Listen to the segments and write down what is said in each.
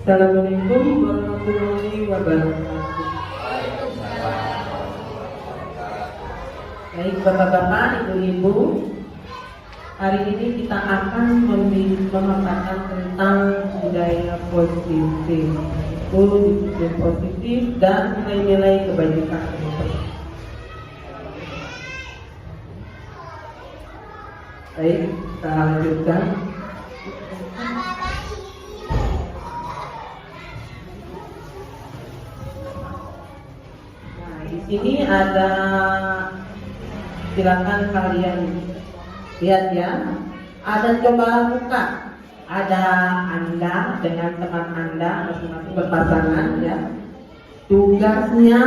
Assalamualaikum warahmatullahi wabarakatuh. Baik Bapak-bapak, Ibu-ibu, hari ini kita akan memaparkan tentang budaya positif, yaitu disiplin positif dan nilai-nilai kebajikan. Baik, kita lanjutkan. Ini ada, silakan kalian lihat ya. Ada coba buka. Ada Anda dengan teman Anda masing-masing berpasangan ya. Tugasnya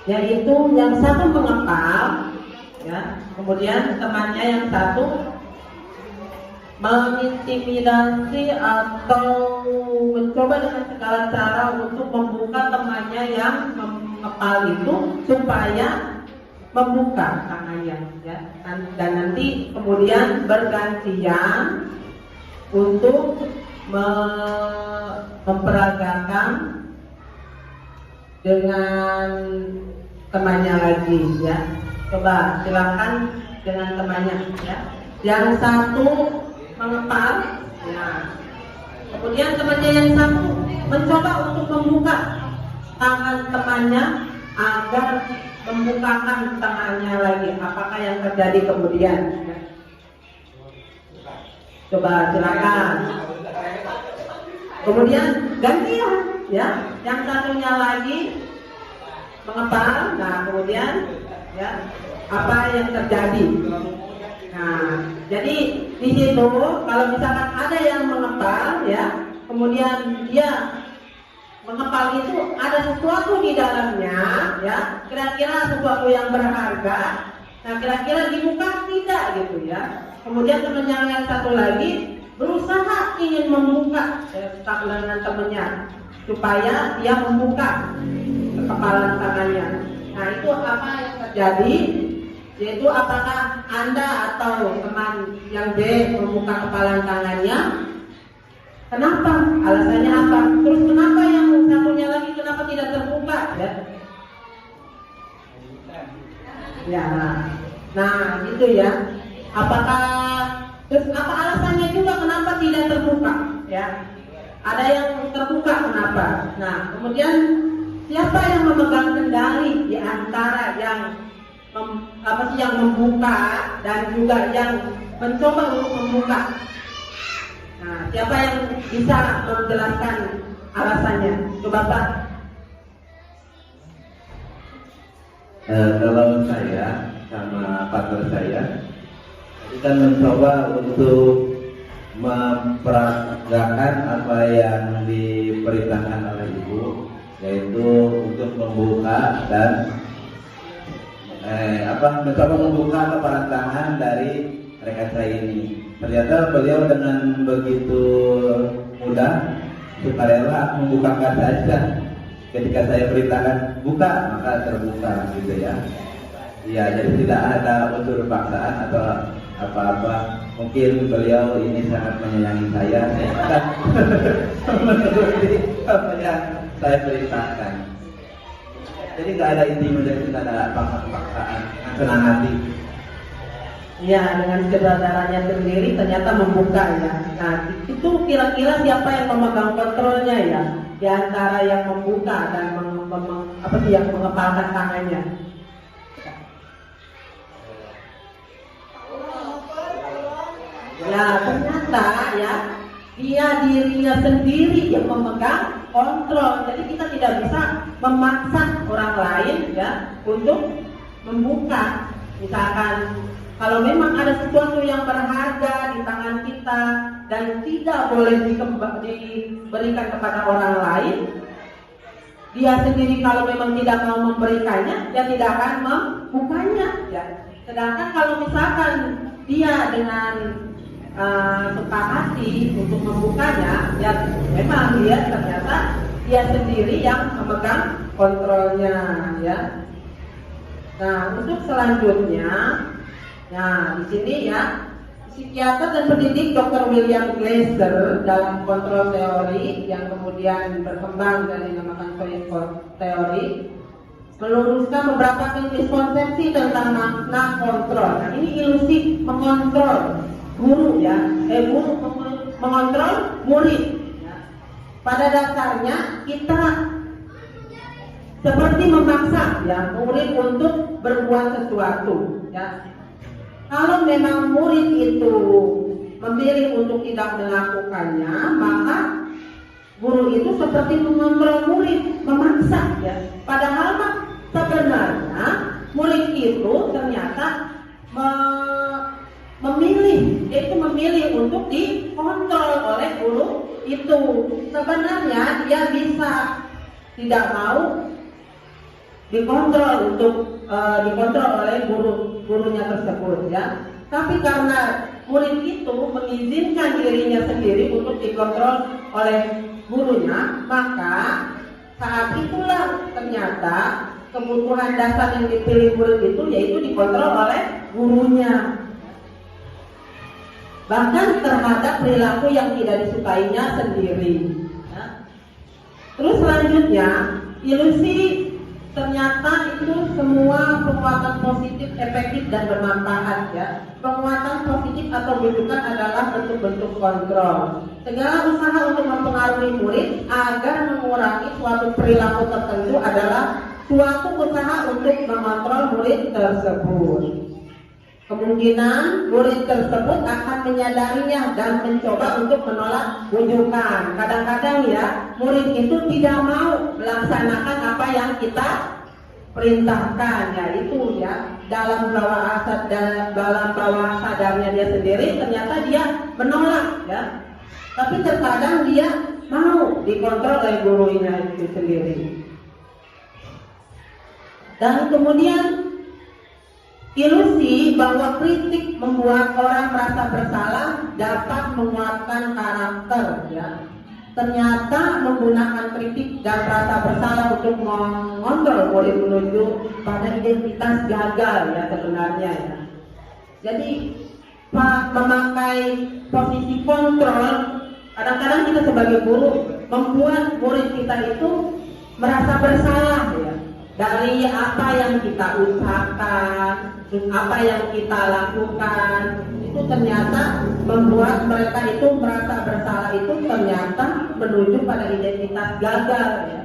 yaitu yang satu mengepal ya, kemudian temannya yang satu mengintimidasi atau mencoba dengan segala cara untuk membuka temannya yang mengepal itu supaya membuka tangannya ya. Dan nanti kemudian bergantian untuk memperagakan dengan temannya lagi ya. Coba silakan dengan temannya ya. Yang satu mengepal ya. Kemudian temannya yang satu mencoba untuk membuka tangan temannya agar membukakan tangannya lagi. Apakah yang terjadi kemudian? Coba silakan. Kemudian gantian ya. Yang satunya lagi mengepal. Nah kemudian ya, apa yang terjadi? Nah, jadi di situ kalau misalkan ada yang mengepal ya, kemudian dia mengepal itu ada sesuatu di dalamnya ya, kira-kira sesuatu yang berharga. Nah, kira-kira dibuka tidak gitu ya. Kemudian temannya yang satu lagi berusaha ingin membuka dengan temannya supaya dia membuka kekepalan tangannya. Nah, itu apa yang terjadi? Yaitu apakah Anda atau teman yang B membuka kepalan tangannya? Kenapa? Alasannya apa? Terus kenapa yang satunya lagi kenapa tidak terbuka? Ya, nah gitu ya. Apakah terus apa alasannya juga kenapa tidak terbuka? Ya, ada yang terbuka kenapa? Nah, kemudian siapa yang memegang kendali di antara yang yang membuka dan juga yang mencoba untuk membuka? Nah, siapa yang bisa menjelaskan alasannya? Coba Pak. Kalau saya sama partner saya kita mencoba untuk memperagakan apa yang diperintahkan oleh Ibu, yaitu untuk membuka dan mencoba membuka kepalan tangan dari rekan saya ini. Ternyata beliau dengan begitu mudah sukarela membukakan saja. Ketika saya perintahkan buka, maka terbuka gitu ya. Iya, jadi tidak ada unsur paksaan atau apa-apa. Mungkin beliau ini sangat menyayangi saya akan menuruti apa yang saya perintahkan. Jadi nggak ada intimidasi, tidak ada paksaan, dengan senang hati. Ya, dengan kesadarannya sendiri ternyata membuka ya. Nah, itu kira-kira siapa yang memegang kontrolnya ya? Di antara yang membuka dan yang mengepalkan tangannya. Ya, ternyata ya dia dirinya sendiri yang memegang kontrol. Jadi kita tidak bisa memaksa orang lain ya untuk membuka. Misalkan kalau memang ada sesuatu yang berharga di tangan kita dan tidak boleh diberikan kepada orang lain, dia sendiri kalau memang tidak mau memberikannya, dia tidak akan membukanya. Ya. Sedangkan kalau misalkan dia dengan suka hati untuk membukanya, ya memang dia ternyata dia sendiri yang memegang kontrolnya. Ya. Nah, untuk selanjutnya, nah di sini ya psikiater dan pendidik Dr. William Glasser dalam kontrol teori yang kemudian berkembang dan dinamakan Choice Theory meluruskan beberapa miskonsepsi tentang makna kontrol. Nah, ini ilusi mengontrol guru ya, guru mengontrol murid. Ya. Pada dasarnya kita seperti memaksa ya murid untuk berbuat sesuatu. Ya. Kalau memang murid itu memilih untuk tidak melakukannya, maka guru itu seperti mengontrol murid, memaksa ya. Padahal sebenarnya murid itu ternyata memilih untuk dikontrol oleh guru itu. Sebenarnya dia bisa tidak mau dikontrol dikontrol oleh gurunya tersebut ya. Tapi karena murid itu mengizinkan dirinya sendiri untuk dikontrol oleh gurunya, maka saat itulah ternyata kebutuhan dasar yang dipilih murid itu yaitu dikontrol oleh gurunya. Bahkan terhadap perilaku yang tidak disukainya sendiri. Ya. Terus selanjutnya, ilusi ternyata itu semua penguatan positif, efektif dan bermanfaat ya. Penguatan positif atau rujukan adalah bentuk-bentuk kontrol. Segala usaha untuk mempengaruhi murid agar mengurangi suatu perilaku tertentu adalah suatu usaha untuk mengontrol murid tersebut. Kemungkinan murid tersebut akan menyadarinya dan mencoba untuk menolak rujukan. Kadang-kadang ya, murid itu tidak mau melaksanakan apa yang kita perintahkan ya, itu ya dalam bawah sadarnya dia sendiri ternyata dia menolak ya. Tapi terkadang dia mau dikontrol oleh gurunya itu sendiri. Dan kemudian ilusi bahwa kritik membuat orang merasa bersalah dapat menguatkan karakter ya. Ternyata menggunakan kritik dan rasa bersalah untuk mengontrol boleh menuju pada identitas gagal ya sebenarnya ya. Jadi memakai posisi kontrol, kadang-kadang kita sebagai guru membuat murid kita itu merasa bersalah ya. Dari apa yang kita usahakan, apa yang kita lakukan, itu ternyata membuat mereka itu merasa bersalah, itu ternyata menuju pada identitas gagal ya.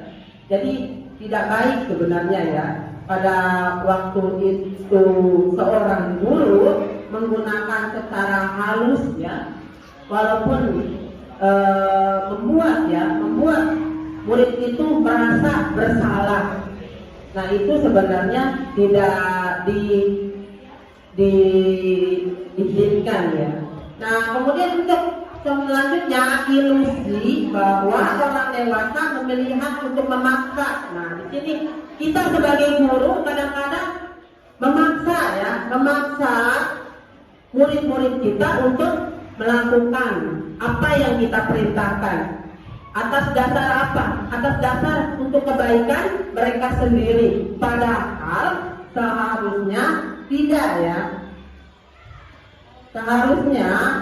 Jadi tidak baik sebenarnya ya. Pada waktu itu seorang guru menggunakan secara halus ya, walaupun membuat murid itu merasa bersalah. Nah itu sebenarnya tidak diizinkan ya. Nah kemudian untuk selanjutnya ilusi bahwa orang dewasa memilih hak untuk memaksa. Nah di sini kita sebagai guru kadang-kadang memaksa murid-murid kita untuk melakukan apa yang kita perintahkan. Atas dasar apa? Atas dasar untuk kebaikan mereka sendiri. Padahal seharusnya tidak ya. Seharusnya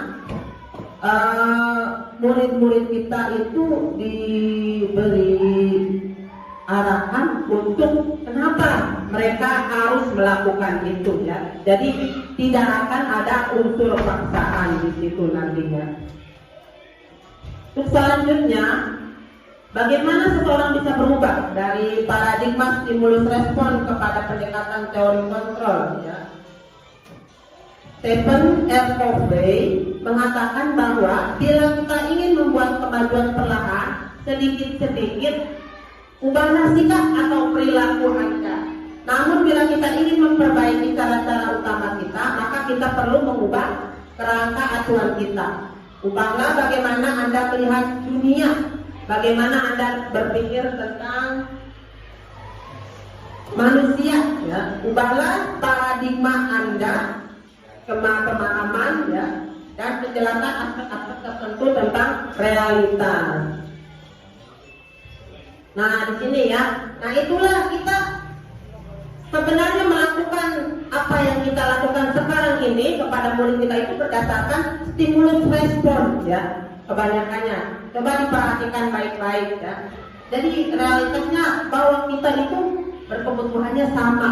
murid-murid kita itu diberi arahan untuk kenapa mereka harus melakukan itu ya. Jadi tidak akan ada unsur paksaan di situ nantinya. Terus selanjutnya, bagaimana seseorang bisa berubah dari paradigma stimulus respon kepada pendekatan teori kontrol ya. Stephen R. Covey mengatakan bahwa bila kita ingin membuat kemajuan perlahan, sedikit-sedikit ubahlah sikap atau perilaku Anda. Namun bila kita ingin memperbaiki cara-cara utama kita, maka kita perlu mengubah kerangka acuan kita. Ubahlah bagaimana Anda melihat dunia, bagaimana Anda berpikir tentang manusia ya. Ubahlah paradigma Anda, pemahaman ya, dan penjelasan aspek-aspek tertentu tentang realita. Nah di sini ya, nah itulah kita sebenarnya melakukan apa yang kita lakukan sekarang ini kepada murid kita itu berdasarkan stimulus respon ya, kebanyakannya. Coba diperhatikan baik-baik ya. Jadi realitasnya bahwa kita itu berkebutuhannya sama.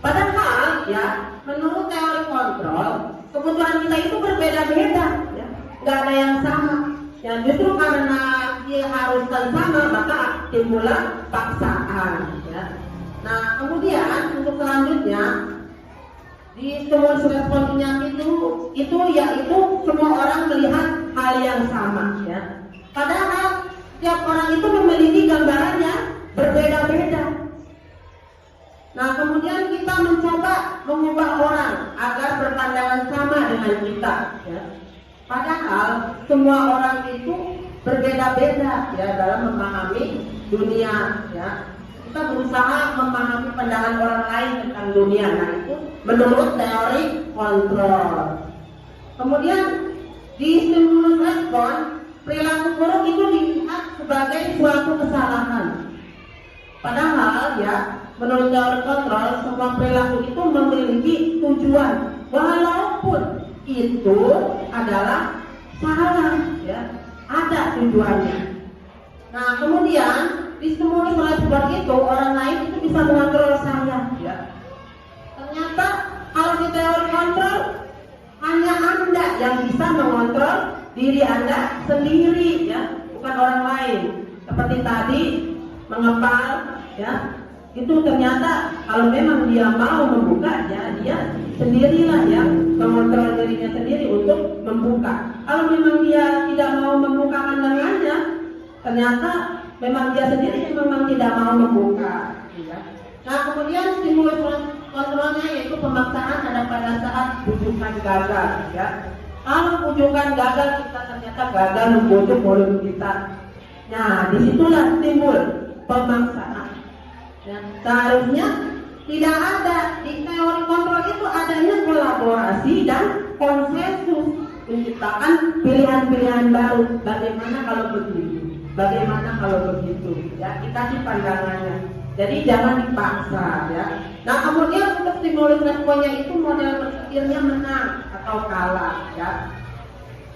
Padahal ya, menurut teori kontrol, kebutuhan kita itu berbeda-beda ya. Nggak ada yang sama. Ya justru karena diharuskan sama maka timbullah paksaan ya. Nah kemudian untuk selanjutnya di stimulus respon penyakit itu yaitu semua orang melihat hal yang sama ya. Padahal setiap orang itu memiliki gambarannya berbeda-beda. Nah kemudian kita mencoba mengubah orang agar berpandangan sama dengan kita ya. Padahal semua orang itu berbeda-beda ya dalam memahami dunia ya. Kita berusaha memahami pandangan orang lain tentang dunia. Nah itu menurut teori kontrol. Kemudian di stimulus respon, perilaku buruk itu dilihat sebagai suatu kesalahan. Padahal ya menurut teori kontrol semua perilaku itu memiliki tujuan walaupun itu adalah salah ya, ada tujuannya. Nah kemudian di stimulus respon itu orang lain itu bisa mengontrol saya ya. Ternyata kalau di teori kontrol hanya Anda yang bisa mengontrol diri Anda sendiri ya, bukan orang lain. Seperti tadi mengepal ya, itu ternyata kalau memang dia mau membuka ya dia sendirilah yang mengontrol dirinya sendiri untuk membuka. Kalau memang dia tidak mau membukakan lengannya, ternyata memang dia sendiri yang memang tidak mau membuka ya. Nah kemudian stimulus kontrolnya yaitu pemaksaan ada pada saat bujukan gagal ya. Kalau bujukan gagal kita ternyata gagal membujuk murid kita. Nah disitulah timbul pemaksaan ya. Seharusnya tidak ada di teori kontrol itu adanya kolaborasi dan konsensus menciptakan pilihan-pilihan baru. Bagaimana kalau begini? Bagaimana kalau begitu? Ya kita di pandangannya. Jadi jangan dipaksa ya. Nah kemudian untuk stimulus responnya itu model berpikirnya menang atau kalah ya.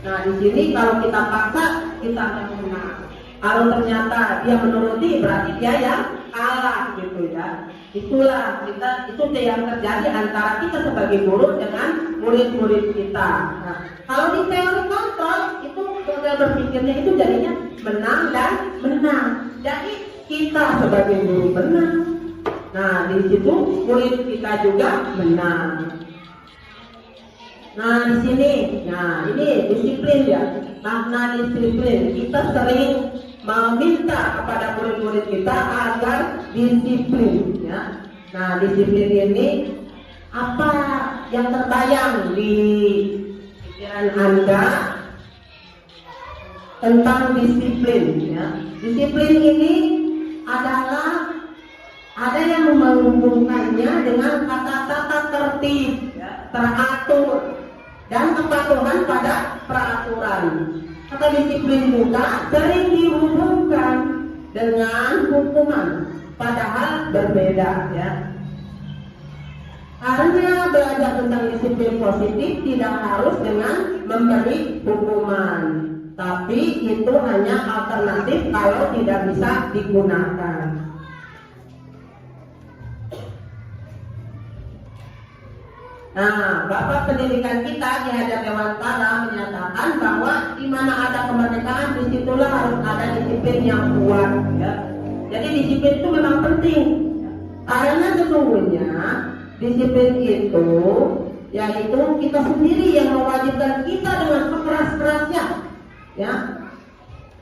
Nah di sini kalau kita paksa kita akan menang. Kalau ternyata dia menuruti berarti dia yang kalah gitu ya. Itulah itu yang terjadi antara kita sebagai guru dengan murid-murid kita. Nah, kalau di teori kontrol itu model berpikirnya itu jadinya menang dan menang. Jadi kita sebagai guru menang. Nah di situ murid kita juga menang. Nah di sini, nah ini disiplin ya. Makna disiplin kita sering meminta kepada murid-murid kita agar disiplin ya. Nah disiplin ini apa yang terbayang di pikiran Anda tentang disiplin ya. Disiplin ini adalah ada yang menghubungkannya dengan kata-kata tertib ya, teratur dan kepatuhan pada peraturan. Kata disiplin juga sering dihubungkan dengan hukuman, padahal berbeda ya. Karena belajar tentang disiplin positif tidak harus dengan memberi hukuman, tapi itu hanya alternatif kalau tidak bisa digunakan. Nah, Bapak Pendidikan kita di Hajar Dewantara menyatakan bahwa di mana ada kemerdekaan, disitulah harus ada disiplin yang kuat. Ya. Jadi disiplin itu memang penting, karena sesungguhnya disiplin itu, yaitu kita sendiri yang mewajibkan kita dengan sekeras-kerasnya, ya.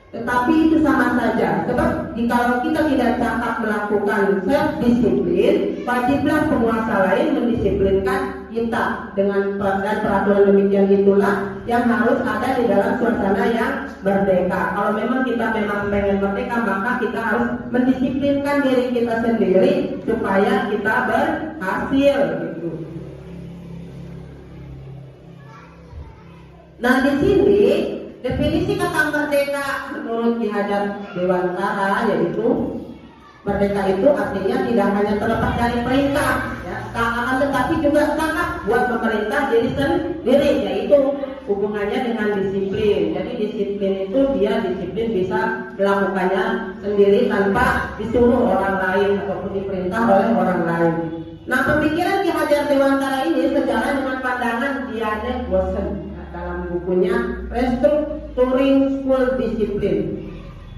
Tetapi itu sama saja, sebab jika kita tidak dapat melakukan self disiplin, wajiblah penguasa lain mendisiplinkan kita dengan peraturan demikian itulah yang harus ada di dalam suasana yang merdeka. Kalau memang kita pengen merdeka, maka kita harus mendisiplinkan diri kita sendiri supaya kita berhasil gitu. Nah di sini definisi kata merdeka menurut Ki Hajar Dewantara yaitu Merdeka itu artinya tidak hanya terlepas dari perintah, ya, akan tetapi juga sangat buat pemerintah diri sendiri, yaitu hubungannya dengan disiplin. Jadi disiplin itu dia disiplin bisa melakukannya sendiri tanpa disuruh orang lain ataupun diperintah oleh orang lain. Nah, pemikiran Ki Hajar Dewantara ini sejalan dengan pandangan Diane Gossen dalam bukunya Restructuring School Discipline.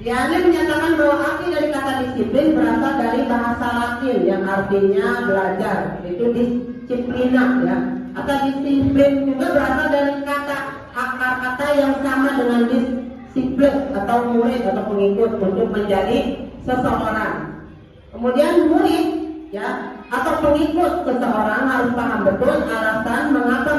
Diane menyatakan bahwa arti dari kata disiplin berasal dari bahasa Latin yang artinya belajar, yaitu disiplina, ya. Atau disiplin juga berasal dari kata akar kata yang sama dengan disiplin atau murid atau pengikut untuk menjadi seseorang. Kemudian murid, ya, atau pengikut seseorang harus paham betul alasan mengapa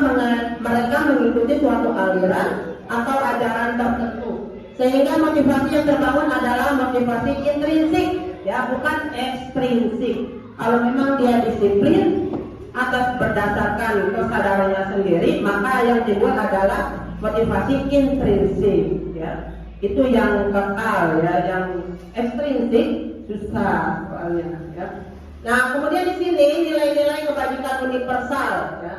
mereka mengikuti suatu aliran atau ajaran tertentu, sehingga motivasi yang terbangun adalah motivasi intrinsik, ya, bukan ekstrinsik. Kalau memang dia disiplin atas berdasarkan kesadarannya sendiri, maka yang dibuat adalah motivasi intrinsik, ya. Itu yang kekal, ya, yang ekstrinsik susah soalnya, ya. Nah, kemudian di sini nilai-nilai kebajikan universal, ya.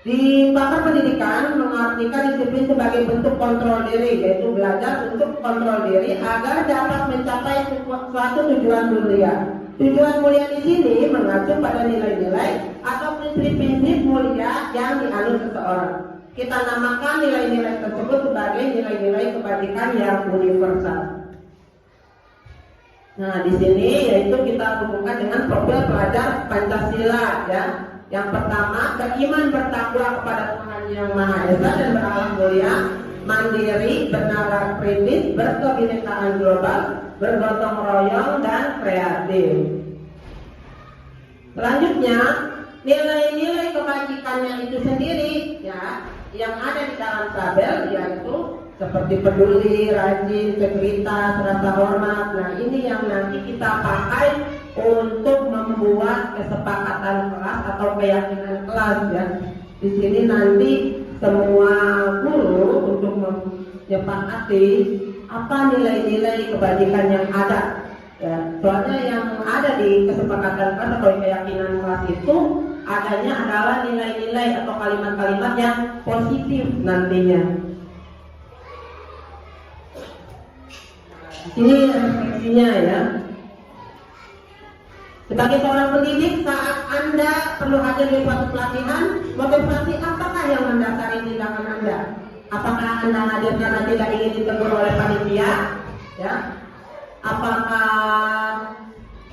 Di pakar pendidikan mengartikan disiplin sebagai bentuk kontrol diri, yaitu belajar untuk kontrol diri agar dapat mencapai suatu tujuan mulia. Tujuan mulia di sini mengacu pada nilai-nilai atau prinsip-prinsip mulia yang dianut seseorang. Kita namakan nilai-nilai tersebut sebagai nilai-nilai kebajikan yang universal. Nah, di sini yaitu kita hubungkan dengan profil pelajar Pancasila, ya. Yang pertama, beriman bertakwa kepada Tuhan Yang Maha Esa dan beralam mulia, mandiri, bernalar kritis, berkebinekaan global, bergotong royong dan kreatif. Selanjutnya, nilai-nilai kebajikannya itu sendiri, ya, yang ada di dalam tabel yaitu seperti peduli, rajin, integritas, rasa hormat. Nah, ini yang nanti kita pakai untuk membuat kesepakatan kelas atau keyakinan kelas, ya. Di sini nanti semua guru untuk menyepakati apa nilai-nilai kebajikan yang ada, ya. Soalnya yang ada di kesepakatan kelas atau keyakinan kelas itu adanya adalah nilai-nilai atau kalimat-kalimat yang positif nantinya. Ini refleksinya, ya. Sebagai seorang pendidik, saat Anda perlu hadir di suatu pelatihan, motivasi apakah yang mendasari tindakan Anda? Apakah Anda hadir karena tidak ingin ditegur oleh panitia, ya? Apakah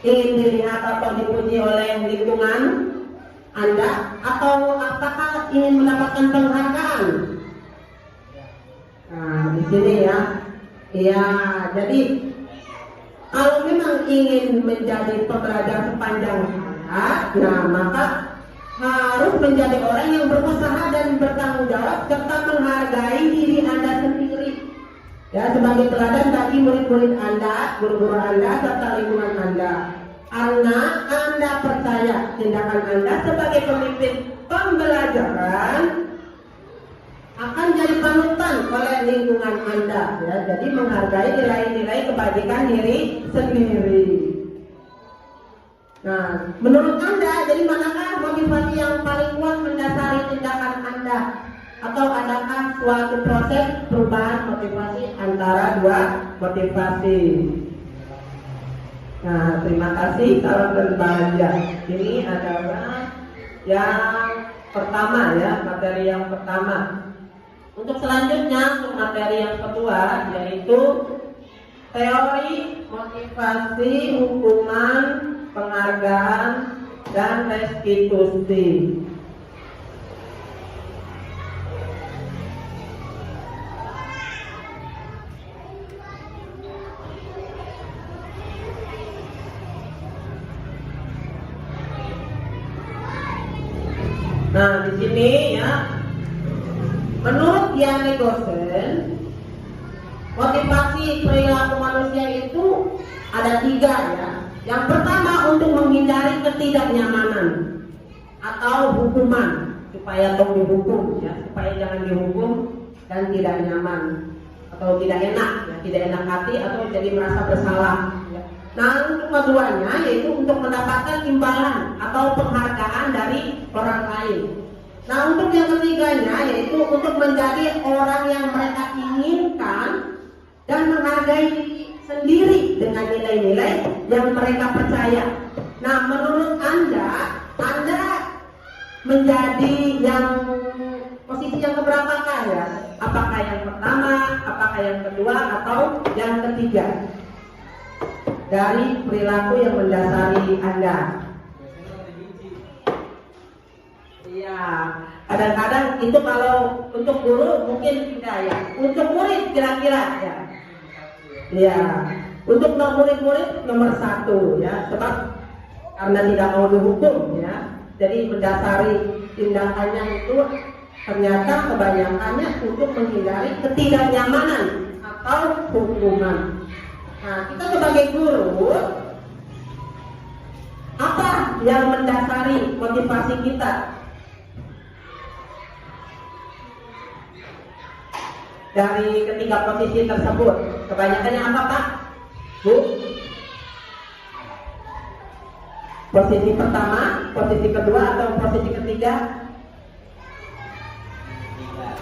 ingin dilihat atau dipuji oleh lingkungan Anda, atau apakah ingin mendapatkan penghargaan? Nah, di sini, ya. Ya, jadi kalau memang ingin menjadi pembelajar sepanjang hayat, nah maka harus menjadi orang yang berusaha dan bertanggung jawab serta menghargai diri Anda sendiri, ya, sebagai teladan bagi murid-murid Anda, guru-guru Anda serta lingkungan Anda. Karena Anda percaya tindakan Anda sebagai pemimpin pembelajaran akan jadi panutan oleh lingkungan Anda, ya. Jadi menghargai nilai-nilai kebajikan diri sendiri. Nah, menurut Anda, jadi manakah motivasi yang paling kuat mendasari tindakan Anda? Atau adakah suatu proses perubahan motivasi antara dua motivasi? Nah, terima kasih, salam dan bahagia. Ini adalah yang pertama, ya, materi yang pertama. Untuk selanjutnya, untuk materi yang kedua, yaitu teori, motivasi, hukuman, penghargaan, dan restitusi. Nah, di sini, ya, menurut Diane Gossen, motivasi perilaku manusia itu ada 3, ya. Yang pertama untuk menghindari ketidaknyamanan atau hukuman, supaya dihukum, ya, supaya jangan dihukum dan tidak nyaman atau tidak enak, ya, tidak enak hati atau jadi merasa bersalah, ya. Nah, untuk keduanya yaitu untuk mendapatkan imbalan atau penghargaan dari orang lain. Nah, untuk yang ketiganya yaitu untuk menjadi orang yang mereka inginkan dan menghargai diri sendiri dengan nilai-nilai yang mereka percaya. Nah, menurut Anda menjadi yang posisi yang keberapakah ya? Apakah yang pertama, apakah yang kedua, atau yang ketiga? Dari perilaku yang mendasari Anda. Iya, kadang-kadang itu kalau untuk guru mungkin tidak ya. Untuk murid kira-kira ya. Iya, untuk murid-murid nomor 1 ya, sebab karena tidak mau dihukum ya. Jadi mendasari tindakannya itu ternyata kebanyakannya untuk menghindari ketidaknyamanan atau hukuman. Nah, kita sebagai guru, apa yang mendasari motivasi kita? Dari ketiga posisi tersebut, kebanyakannya apa Pak? Bu? Posisi pertama, posisi kedua, atau posisi ketiga?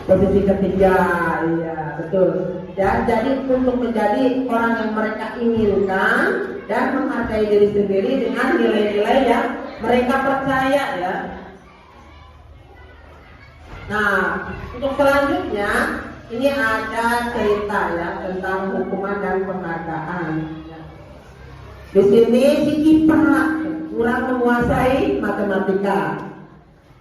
Posisi ketiga, iya betul. Ya, jadi untuk menjadi orang yang mereka inginkan dan menghargai diri sendiri dengan nilai-nilai yang mereka percaya ya. Nah, untuk selanjutnya ini ada cerita ya tentang hukuman dan penghargaan. Di sini si Ipa kurang menguasai matematika.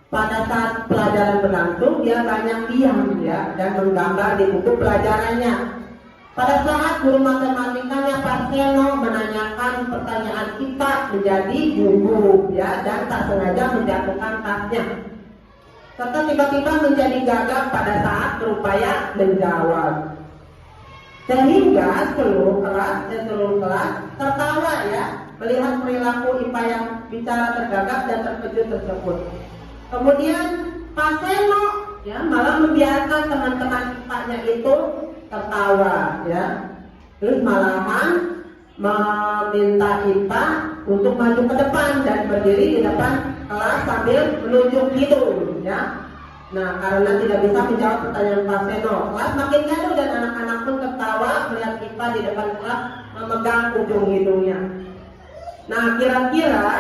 Pada saat pelajaran berlangsung, dia banyak diam ya dan menggambar di buku pelajarannya. Pada saat guru matematikanya Pak Seno menanyakan pertanyaan IPA menjadi gugup ya dan tak sengaja menjatuhkan tasnya. Serta tiba-tiba menjadi gagap pada saat berupaya menjawab. Sehingga seluruh kelas tertawa ya melihat perilaku IPA yang bicara tergagap dan terkejut tersebut. Kemudian Pak Seno ya malah membiarkan teman-teman IPA-nya itu tertawa ya. Terus malahan meminta IPA untuk maju ke depan dan berdiri di depan kelas sambil menunjuk hidung ya. Nah, karena tidak bisa menjawab pertanyaan Pak Seno, kelas makin gaduh dan anak-anak pun tertawa melihat IPA di depan kelas memegang ujung hidungnya. Nah, kira-kira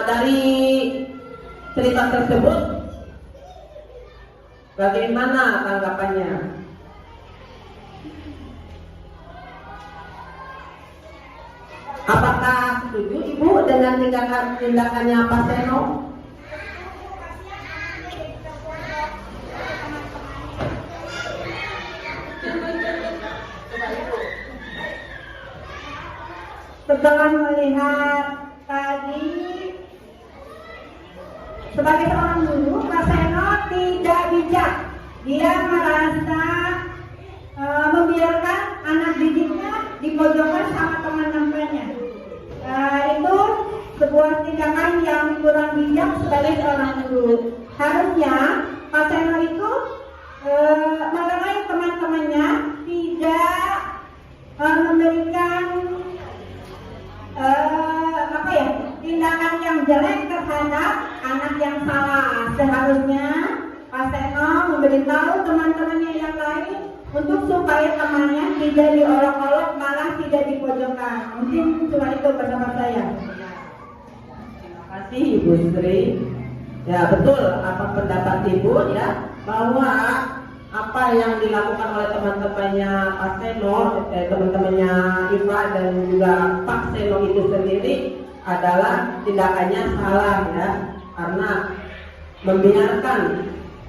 dari cerita tersebut bagaimana tanggapannya? Apakah setuju Ibu dengan tindakannya Pak Seno? Setelah melihat tadi, sebagai seorang guru, Pak Seno tidak bijak. Dia merasa membiarkan anak didiknya dipojokkan sama teman-temannya. Itu sebuah tindakan yang kurang bijak sebagai seorang guru. Harusnya Pak Seno itu melerai teman-temannya, tidak memberikan tindakan yang jelek terhadap anak yang salah. Seharusnya Pak Seno memberitahu teman-temannya yang lain untuk supaya temannya tidak diolok-olok, malah tidak dipojokkan. Mungkin cuma itu bersama saya. Terima kasih Ibu Sri. Ya betul apa pendapat Ibu ya, bahwa apa yang dilakukan oleh teman-temannya Pak Seno, teman-temannya IPA dan juga Pak Seno itu sendiri adalah tindakannya salah ya, karena membiarkan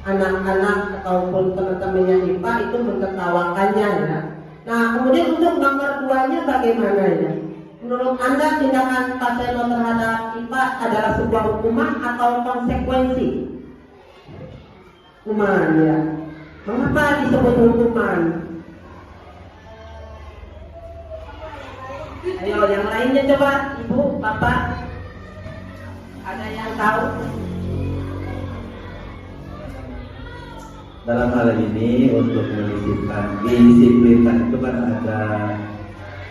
anak-anak ataupun teman-temannya IPA itu mentertawakannya ya. Nah, kemudian untuk nomor 2-nya bagaimana ya? Menurut Anda tindakan Pak Seno terhadap IPA adalah sebuah hukuman atau konsekuensi? Hukuman ya. Mengapa disebut hukuman? Ayo yang lainnya coba, Ibu, Bapak, ada yang tahu? Dalam hal ini untuk mendisiplinkan itu kan ada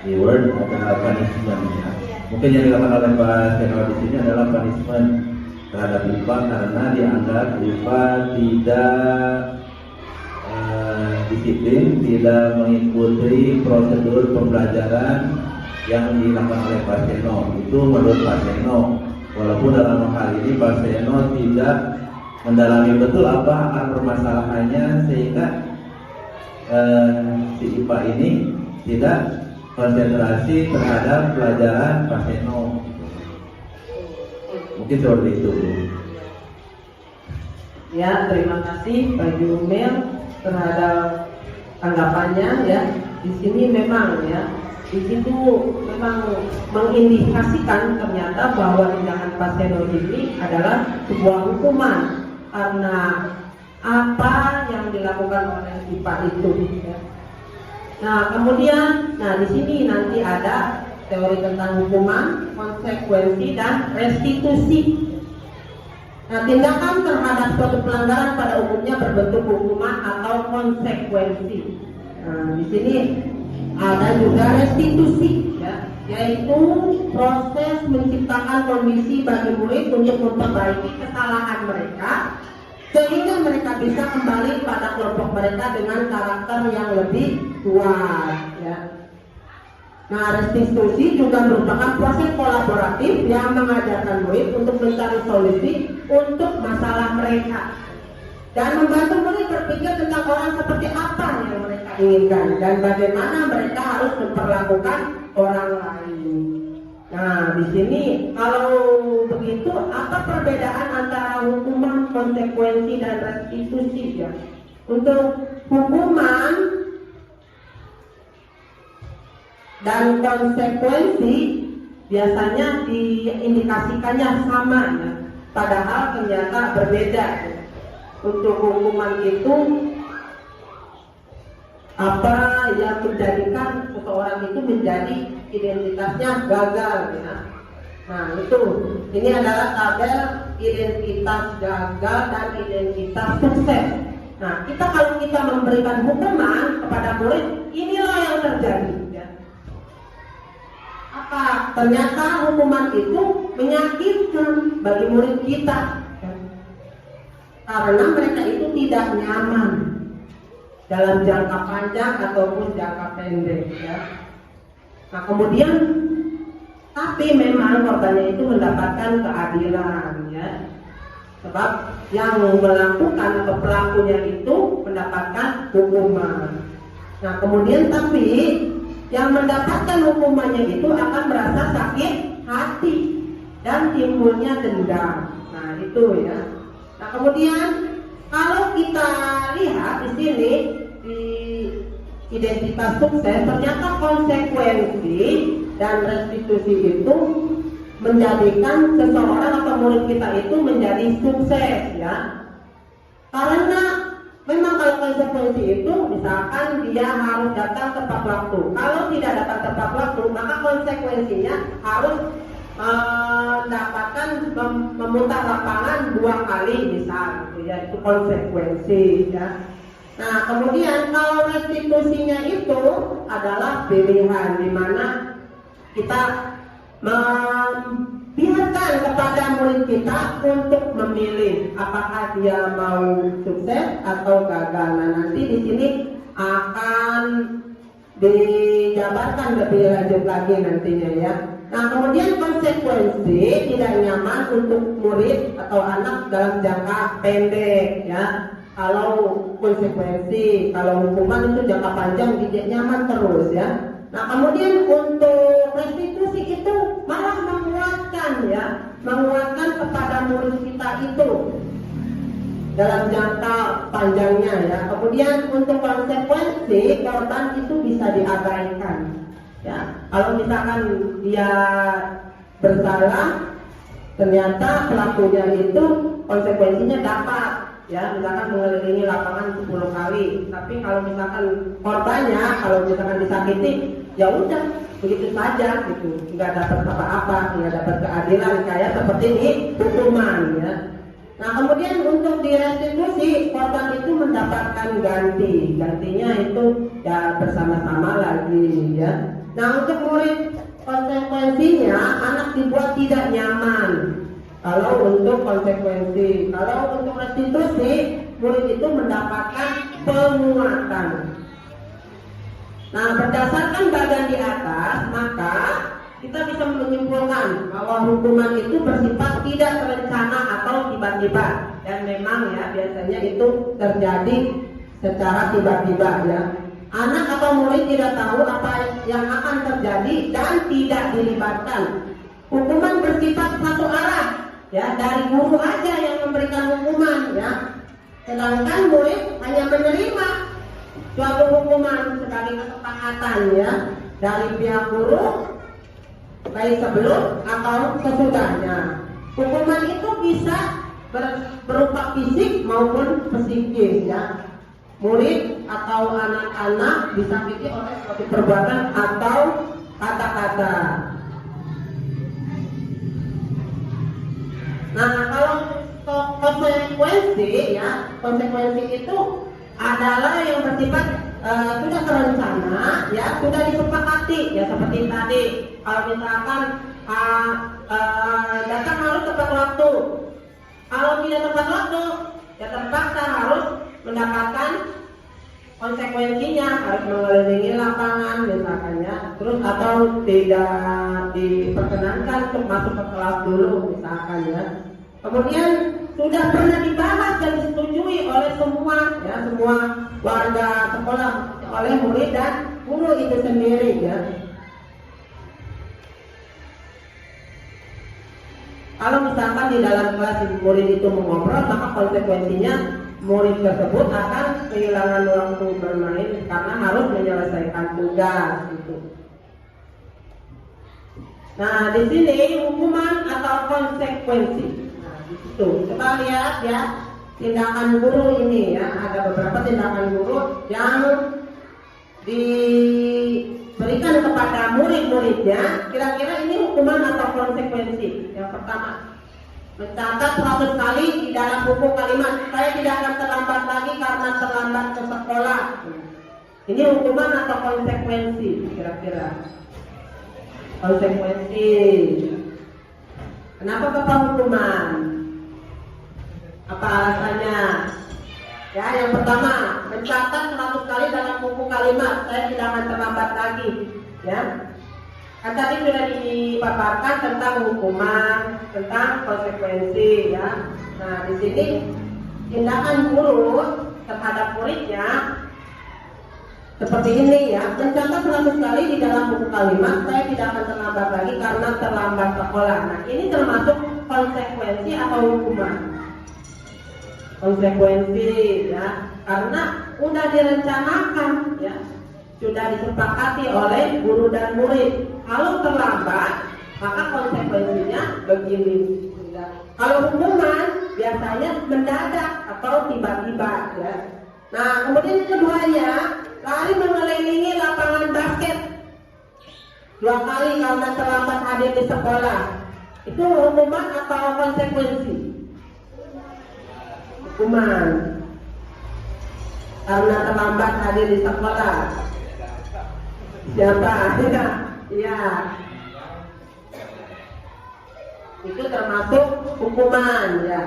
Reward adalah punishment ya. Mungkin yang dilakukan oleh Pak Seno di sini adalah punishment terhadap IPA karena dianggap IPA tidak disiplin, tidak mengikuti prosedur pembelajaran yang dilakukan oleh Pak Seno. Itu menurut Pak Seno. Walaupun dalam hal ini Pak Seno tidak mendalami betul apa akar permasalahannya sehingga si IPA ini tidak konsentrasi terhadap pelajaran Pak Seno. Mungkin seperti itu. Ya, terima kasih Pak Jumel terhadap tanggapannya ya. Di sini memang ya, di situ memang mengindikasikan ternyata bahwa tindakan Pak Seno ini adalah sebuah hukuman karena apa yang dilakukan oleh IPA itu. Ya. Nah, kemudian, di sini nanti ada teori tentang hukuman, konsekuensi, dan restitusi. Nah, tindakan terhadap suatu pelanggaran pada umumnya berbentuk hukuman atau konsekuensi. Nah, di sini ada juga restitusi, ya, yaitu proses menciptakan kondisi bagi murid untuk memperbaiki kesalahan mereka sehingga mereka bisa kembali pada kelompok mereka dengan karakter yang lebih kuat. Ya. Nah, restitusi juga merupakan proses kolaboratif yang mengajarkan murid untuk mencari solusi untuk masalah mereka dan membantu murid berpikir tentang orang seperti apa yang mereka inginkan dan bagaimana mereka harus memperlakukan orang lain. Nah, di sini kalau begitu apa perbedaan antara hukuman, konsekuensi, dan restitusi ya? Untuk hukuman dan konsekuensi biasanya diindikasikannya sama ya, padahal ternyata berbeda. Ya. Untuk hukuman itu apa yang menjadikan seseorang itu menjadi identitasnya gagal ya. Nah itu, ini adalah tabel identitas gagal dan identitas sukses. Nah kalau kita memberikan hukuman kepada murid, inilah yang terjadi ya. Apa? Ternyata hukuman itu menyakitkan bagi murid kita ya. Karena mereka itu tidak nyaman dalam jangka panjang ataupun jangka pendek ya. Nah kemudian tapi memang korbannya itu mendapatkan keadilan ya. Sebab yang melakukan atau pelakunya itu mendapatkan hukuman. Nah kemudian tapi yang mendapatkan hukumannya itu akan merasa sakit hati dan timbulnya dendam. Nah itu ya. Nah kemudian kalau kita lihat di sini di identitas sukses, ternyata konsekuensi dan restitusi itu menjadikan seseorang atau murid kita itu menjadi sukses ya. Karena memang kalau konsekuensi itu misalkan dia harus datang tepat waktu. Kalau tidak datang tepat waktu, maka konsekuensinya harus mendapatkan memutar lapangan 2 kali misal gitu ya, itu konsekuensi ya. Nah kemudian kalau restitusinya itu adalah pilihan di mana kita membiarkan kepada murid kita untuk memilih apakah dia mau sukses atau gagal. Nah nanti di sini akan dijabarkan lebih lanjut lagi nantinya ya. Nah kemudian konsekuensi tidak nyaman untuk murid atau anak dalam jangka pendek ya. Kalau konsekuensi, kalau hukuman itu jangka panjang tidak nyaman terus ya. Nah kemudian untuk restitusi itu malah menguatkan ya, menguatkan kepada murid kita itu dalam jangka panjangnya ya. Kemudian untuk konsekuensi korban itu bisa diabaikan ya. Kalau misalkan dia bersalah, ternyata pelakunya itu konsekuensinya dapat ya, misalkan mengelilingi lapangan 10 kali. Tapi kalau misalkan korbannya, kalau misalkan disakiti, ya udah begitu saja gitu, nggak dapat apa-apa, nggak dapat keadilan kayak seperti ini hukuman ya. Nah kemudian untuk direstitusi, korban itu mendapatkan gantinya itu ya bersama-sama lagi ya. Nah, untuk murid konsekuensinya anak dibuat tidak nyaman. Kalau untuk konsekuensi, kalau untuk restitusi, murid itu mendapatkan penguatan. Nah, berdasarkan bagian di atas, maka kita bisa menyimpulkan bahwa hukuman itu bersifat tidak terencana atau tiba-tiba, dan memang ya biasanya itu terjadi secara tiba-tiba ya. Anak atau murid tidak tahu apa yang akan terjadi dan tidak dilibatkan. Hukuman bersifat satu arah ya, dari guru aja yang memberikan hukuman ya. Sedangkan murid hanya menerima suatu hukuman sebagai kesepakatan ya dari pihak guru, baik sebelum atau sesudahnya. Hukuman itu bisa berupa fisik maupun psikis ya. Murid atau anak-anak disakiti oleh suatu perbuatan atau kata-kata. Nah, kalau konsekuensi ya, konsekuensi itu adalah yang bersifat sudah terencana ya, sudah disepakati ya, seperti tadi kalau misalkan datang harus tepat waktu, kalau tidak tepat waktu ya terpaksa harus mendapatkan konsekuensinya, harus mengelilingi lapangan misalkan ya, terus atau tidak diperkenankan untuk masuk ke kelas dulu misalkan ya. Kemudian sudah pernah dibahas dan disetujui oleh semua ya, semua warga sekolah, oleh murid dan guru itu sendiri ya. Kalau misalkan di dalam kelas murid itu mengobrol, maka konsekuensinya murid tersebut akan kehilangan waktu bermain karena harus menyelesaikan tugas itu. Nah, di sini hukuman atau konsekuensi. Nah, di situ kita lihat ya, tindakan guru ini ya, ada beberapa tindakan guru yang diberikan kepada murid-muridnya. Kira-kira ini hukuman atau konsekuensi? Yang pertama, mencatat 100 kali di dalam buku kalimat, saya tidak akan terlambat lagi karena terlambat ke sekolah. Ini hukuman atau konsekuensi? Kira-kira konsekuensi. Kenapa bapak hukuman? Apa alasannya? Ya, yang pertama, mencatat 100 kali dalam buku kalimat, saya tidak akan terlambat lagi. Ya, kan tadi sudah dipaparkan tentang hukuman, tentang konsekuensi ya. Nah, di sini tindakan guru terhadap muridnya seperti ini ya, mencatat 100 kali di dalam buku kalimat, saya tidak akan terlambat lagi karena terlambat sekolah. Nah, ini termasuk konsekuensi atau hukuman? Konsekuensi ya, karena sudah direncanakan ya, sudah disepakati oleh guru dan murid. Kalau terlambat, maka konsekuensinya begini. Kalau hukuman biasanya mendadak atau tiba-tiba ya. Nah, kemudian yang keduanya, lari mengelilingi lapangan basket 2 kali karena terlambat hadir di sekolah. Itu hukuman atau konsekuensi? Hukuman. Karena terlambat hadir di sekolah. Siapa? Iya. Itu termasuk hukuman ya.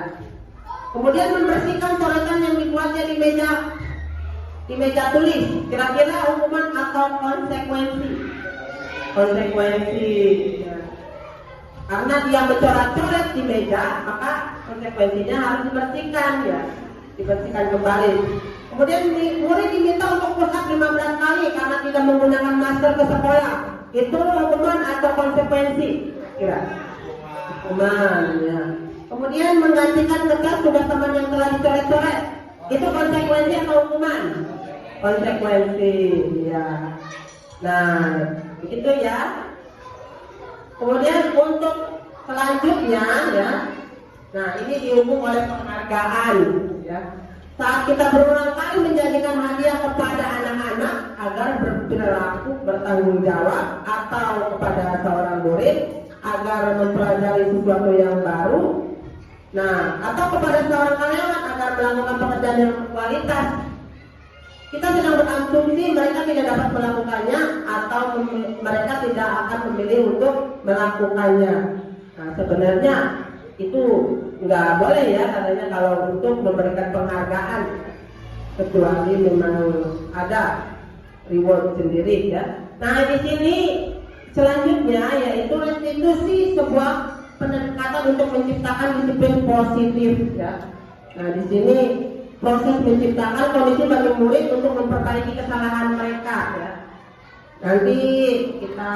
Kemudian membersihkan coretan yang dibuatnya di meja tulis. Kira-kira hukuman atau konsekuensi? Konsekuensi ya. Karena dia mencoret-coret di meja, maka konsekuensinya harus dibersihkan ya. Dibersihkan kembali. Kemudian murid diminta untuk push up 15 kali karena tidak menggunakan masker ke sekolah. Itu hukuman atau konsekuensi? Kira? Hukuman ya. Kemudian menggantikan kertas tugas teman yang telah dicoret-coret. Itu konsekuensi atau hukuman? Konsekuensi ya. Nah, begitu ya. Kemudian untuk selanjutnya ya. Nah, ini dihukum oleh penghargaan ya. Saat kita berulang kali menjanjikan hadiah kepada anak-anak agar berperilaku bertanggung jawab, atau kepada seorang murid agar mempelajari sesuatu yang baru, nah, atau kepada seorang karyawan agar melakukan pekerjaan yang berkualitas, kita sedang berasumsi mereka tidak dapat melakukannya atau atau mereka tidak akan memilih untuk melakukannya. Nah, sebenarnya itu nggak boleh ya katanya kalau untuk memberikan penghargaan, kecuali memang ada reward sendiri ya. Nah di sini selanjutnya yaitu restitusi, sebuah pendekatan untuk menciptakan disiplin positif ya. Nah di sini proses menciptakan kondisi bagi murid untuk memperbaiki kesalahan mereka ya. Nanti kita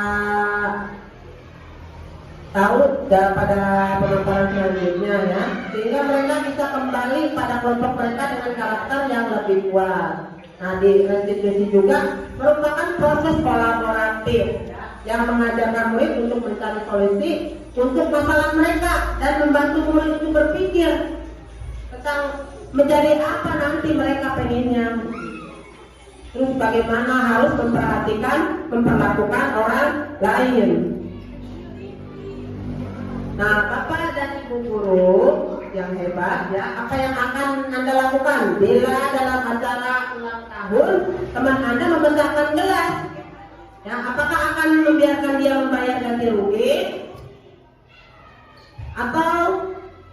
tahu pada pemaparan selanjutnya ya, sehingga mereka bisa kembali pada kelompok mereka dengan karakter yang lebih kuat. Nah di restitusi juga merupakan proses kolaboratif ya, yang mengajarkan murid untuk mencari solusi untuk masalah mereka dan membantu murid untuk berpikir tentang menjadi apa nanti mereka pengennya. Terus bagaimana harus memperlakukan orang lain. Nah, Bapak dan Ibu guru yang hebat ya, apa yang akan Anda lakukan bila dalam acara ulang tahun teman Anda memecahkan gelas? Ya, apakah akan membiarkan dia membayar ganti rugi? Atau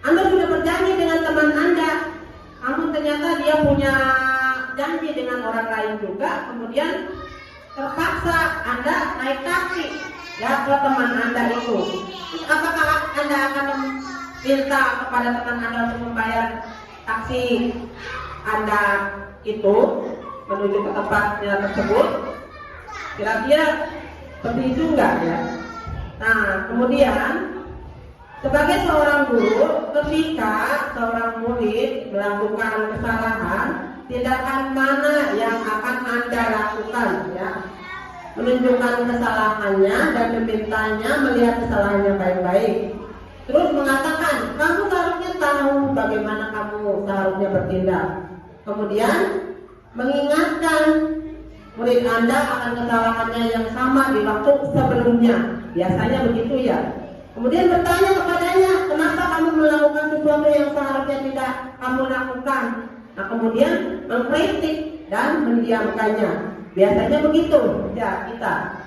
Anda sudah berjanji dengan teman Anda, namun ternyata dia punya janji dengan orang lain juga, kemudian terpaksa Anda naik taksi ya ke teman Anda itu. Apakah Anda akan minta kepada teman Anda untuk membayar taksi Anda itu menuju ke tempatnya tersebut? Kira-kira seperti itu enggak ya? Nah, kemudian sebagai seorang guru, ketika seorang murid melakukan kesalahan, tindakan mana yang akan Anda lakukan ya? Menunjukkan kesalahannya dan memintanya melihat kesalahannya baik-baik. Terus mengatakan, kamu seharusnya tahu bagaimana kamu seharusnya bertindak. Kemudian mengingatkan murid Anda akan kesalahannya yang sama di waktu sebelumnya. Biasanya begitu ya. Kemudian bertanya kepadanya, kenapa kamu melakukan sesuatu yang seharusnya tidak kamu lakukan? Nah kemudian mengkritik dan mendiamkannya. Biasanya begitu ya kita.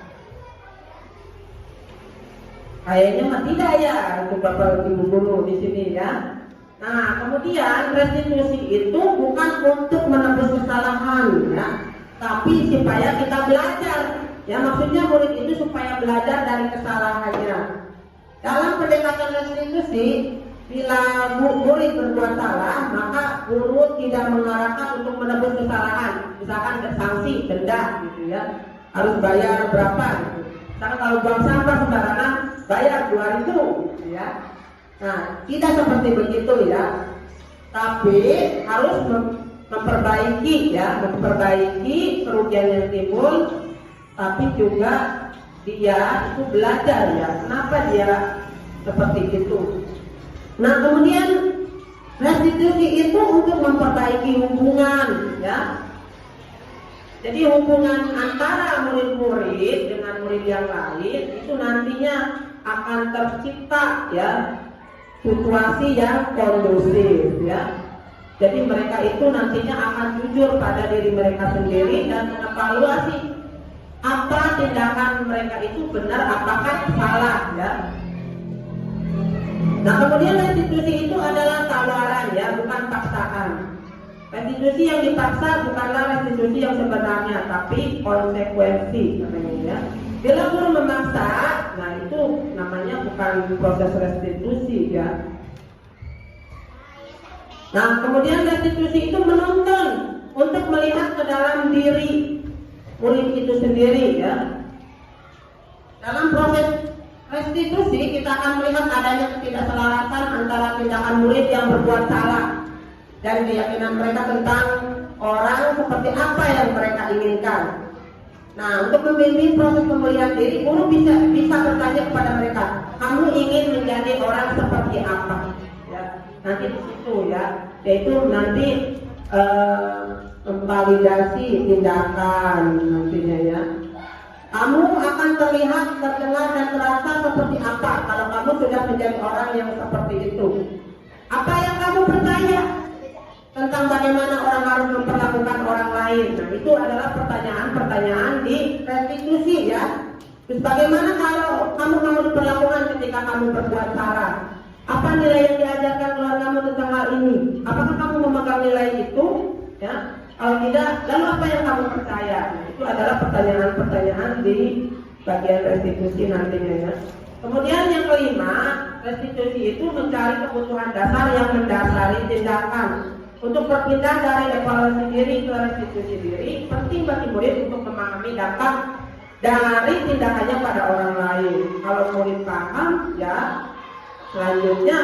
Kayaknya mah tidak ya untuk Bapak Ibu guru di sini ya. Nah kemudian restitusi itu bukan untuk menebus kesalahan ya, tapi supaya kita belajar. Ya maksudnya murid itu supaya belajar dari kesalahannya. Dalam pendekatan restitusi, bila murid berbuat salah, maka guru tidak mengarahkan untuk menebus kesalahan. Misalkan sanksi, denda gitu ya, harus bayar berapa gitu. Misalkan kalau buang sampah sembarangan, bayar 2.000 gitu ya. Nah, tidak seperti begitu ya. Tapi harus memperbaiki kerugian yang timbul, tapi juga dia itu belajar ya, kenapa dia seperti itu. Nah kemudian restitusi itu untuk memperbaiki hubungan ya. Jadi hubungan antara murid-murid dengan murid yang lain itu nantinya akan tercipta ya situasi yang kondusif ya. Jadi mereka itu nantinya akan jujur pada diri mereka sendiri dan mengevaluasi apa tindakan mereka itu benar, apakah salah ya. Nah kemudian restitusi itu adalah tawaran ya, bukan paksaan. Restitusi yang dipaksa bukanlah restitusi yang sebenarnya, tapi konsekuensi namanya ya. Bila guru memaksa, nah itu namanya bukan proses restitusi ya. Nah kemudian restitusi itu menuntun untuk melihat ke dalam diri murid itu sendiri ya. Dalam proses restitusi kita akan melihat adanya ketidakselarasan antara tindakan murid yang berbuat salah dan keyakinan mereka tentang orang seperti apa yang mereka inginkan. Nah, untuk membimbing proses pemulihan diri, guru bisa bertanya kepada mereka, kamu ingin menjadi orang seperti apa? Ya, nanti di situ ya, yaitu nanti memvalidasi tindakan nantinya ya. Kamu akan terlihat, terdengar dan terasa seperti apa kalau kamu sudah menjadi orang yang seperti itu. Apa yang kamu percaya tentang tentang bagaimana orang harus memperlakukan orang lain. Nah, itu adalah pertanyaan-pertanyaan di restitusi ya. Terus bagaimana kalau kamu mau diperlakukan ketika kamu berbuat salah? Apa nilai yang diajarkan keluargamu tentang hal ini? Apakah kamu memegang nilai itu? Ya, kalau tidak, lalu apa yang kamu percaya? Nah, itu adalah pertanyaan-pertanyaan di bagian restitusi nantinya ya. Kemudian yang kelima, restitusi itu mencari kebutuhan dasar yang mendasari tindakan. Untuk berpindah dari evaluasi diri ke restitusi diri, penting bagi murid untuk memahami dampak dari tindakannya pada orang lain. Kalau murid paham, ya selanjutnya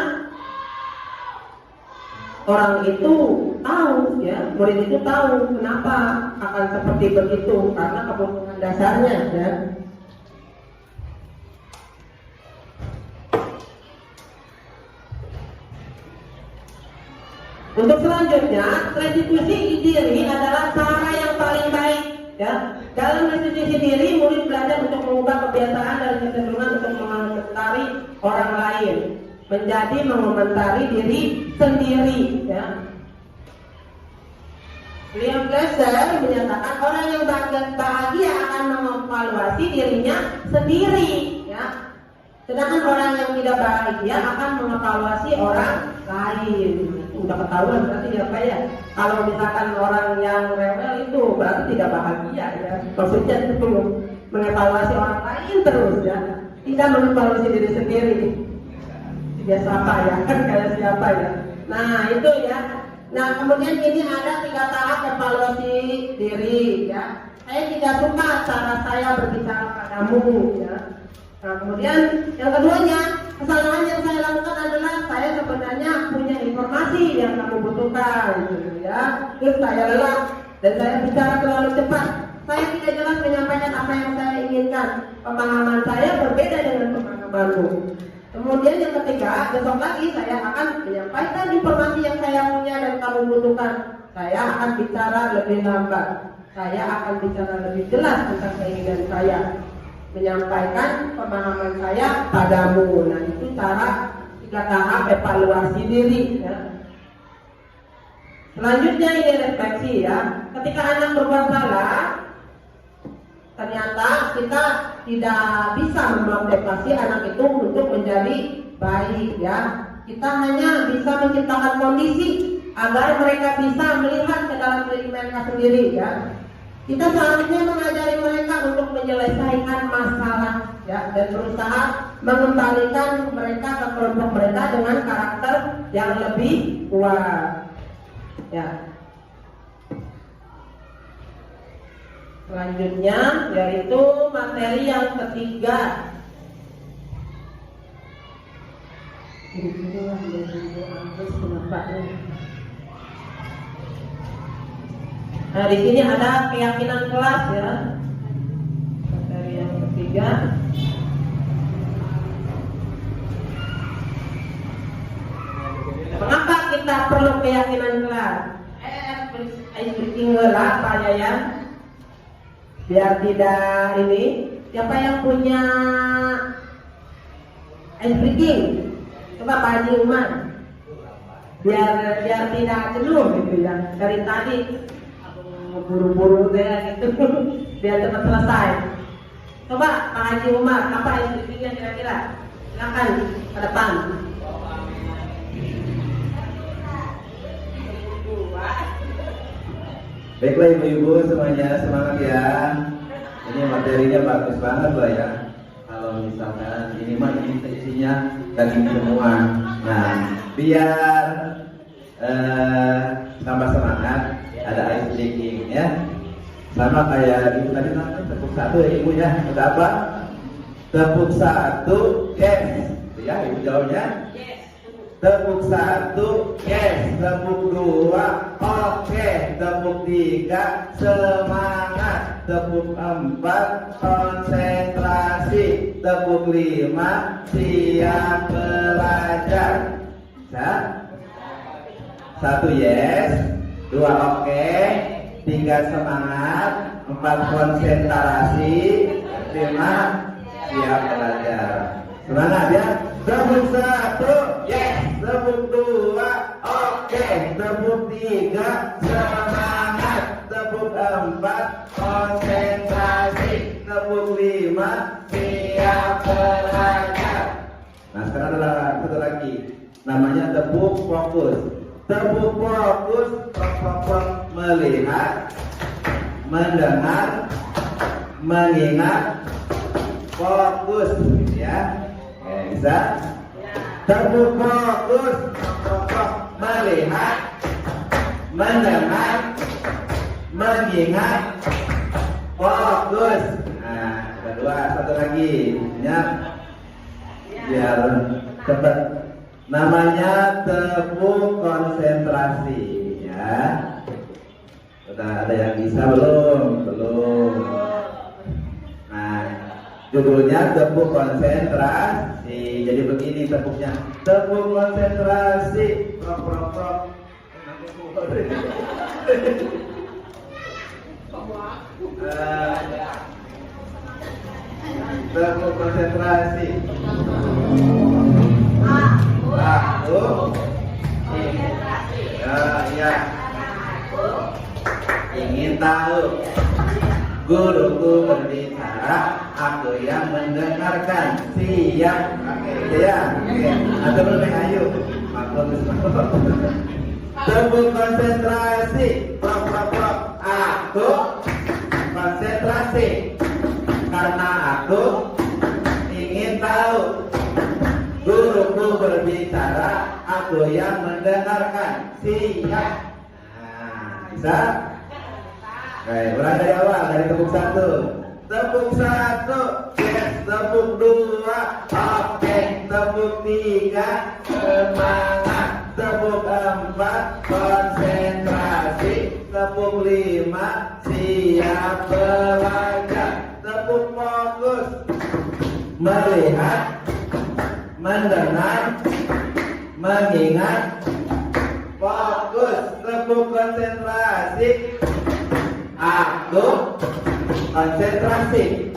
orang itu tahu, ya murid itu tahu kenapa akan seperti begitu karena kebutuhan dasarnya, ya. Untuk selanjutnya, restitusi diri adalah cara yang paling baik. Ya, dalam restitusi diri, murid belajar untuk mengubah kebiasaan dan kecenderungan untuk mengomentari orang lain menjadi mengomentari diri sendiri. Ya. William Glasser menyatakan orang yang bahagia akan mengevaluasi dirinya sendiri. Ya. Sedangkan orang yang tidak bahagia akan mengevaluasi orang lain. Udah ketahuan berarti apa ya? Kalau misalkan orang yang rewel itu berarti tidak bahagia ya. Maksudnya itu mengevaluasi orang lain terus ya, tidak mengevaluasi diri sendiri. Dia siapa ya? Kayak siapa ya? Nah itu ya. Nah kemudian ini ada 3 tahap evaluasi diri ya. Saya tidak suka cara saya berbicara padamu ya. Nah kemudian yang keduanya, kesalahan yang saya lakukan adalah saya sebenarnya punya informasi yang kamu butuhkan gitu ya. Terus saya lelah dan saya bicara terlalu cepat. Saya tidak jelas menyampaikan apa yang saya inginkan. Pemahaman saya berbeda dengan pemahamanmu. Kemudian yang ketiga, besok lagi saya akan menyampaikan informasi yang saya punya dan kamu butuhkan. Saya akan bicara lebih lambat. Saya akan bicara lebih jelas tentang keinginan saya, menyampaikan pemahaman saya padamu. Nah itu cara 3 tahap evaluasi diri ya. Selanjutnya ini refleksi ya. Ketika anak berbuat salah, ternyata kita tidak bisa memotivasi anak itu untuk menjadi baik ya. Kita hanya bisa menciptakan kondisi agar mereka bisa melihat ke dalam diri mereka sendiri ya. Kita seharusnya mengajari mereka untuk menyelesaikan masalah ya, dan berusaha mengembalikan mereka ke kelompok mereka dengan karakter yang lebih kuat ya. Selanjutnya yaitu materi yang ketiga. Nah di sini ada keyakinan kelas ya. Materi yang ketiga. Mengapa kita perlu keyakinan kelas? Speaking apa ya? Biar tidak ini. Siapa yang punya ice breaking? Coba Pak Haji Umar. Biar tidak jenuh gitu ya. Dari tadi buru-buru deh gitu. Biar cepat selesai. Coba Pak Haji Umar, apa ice breakingnya kira-kira? Silakan ke depan. Baiklah ibu-ibu semuanya, semangat ya. Ini materinya bagus banget lah ya. Kalau misalkan ini mah ini isinya daging semua. Nah, biar tambah semangat, ada ice breaking ya. Sama kayak ibu tadi namanya tepuk 1 ya ibu ya. Ada apa? Tepuk 1, yes. Ya ibu jawabnya. Tepuk 1, yes. Tepuk 2, oke. Tepuk 3, semangat. Tepuk 4, konsentrasi. Tepuk 5, siap belajar. Bisa? 1 yes, 2 oke, 3 semangat, 4 konsentrasi, 5 siap belajar. Semangat ya. Tepuk 1, yes. Tepuk 2, oke. Oke, tepuk 3, semangat. Tepuk 4, konsentrasi. Tepuk 5, siap belajar. Nah, sekarang ada satu lagi, namanya tepuk fokus. Tepuk fokus, melihat, mendengar, mengingat, fokus, ya. Oke, bisa? Tepuk fokus, melihat, mendengar, mengingat, fokus. Nah, kedua, satu lagi, ya. Biar cepat. Namanya tepuk konsentrasi, ya. Sudah ada yang bisa belum? Belum. Nah, judulnya tepuk konsentrasi. Jadi begini tepuknya. Tepuk konsentrasi. Tepuk konsentrasi. Aku ya ingin tahu. Guruku berbicara, aku yang mendengarkan. Siap? Oke, ya. Oke. Atau lebih ayo. Tepuk konsentrasi. Aku konsentrasi karena aku ingin tahu. Guruku berbicara, aku yang mendengarkan. Siap? Nah, bisa? Oke, mulai dari awal, dari tepuk 1. Tepuk 1, yes. Tepuk 2, oke. Tepuk 3, semangat. Tepuk 4, konsentrasi. Tepuk 5, siap belajar. Tepuk fokus, melihat, mendengar, mengingat, fokus. Tepuk konsentrasi. Aku konsentrasi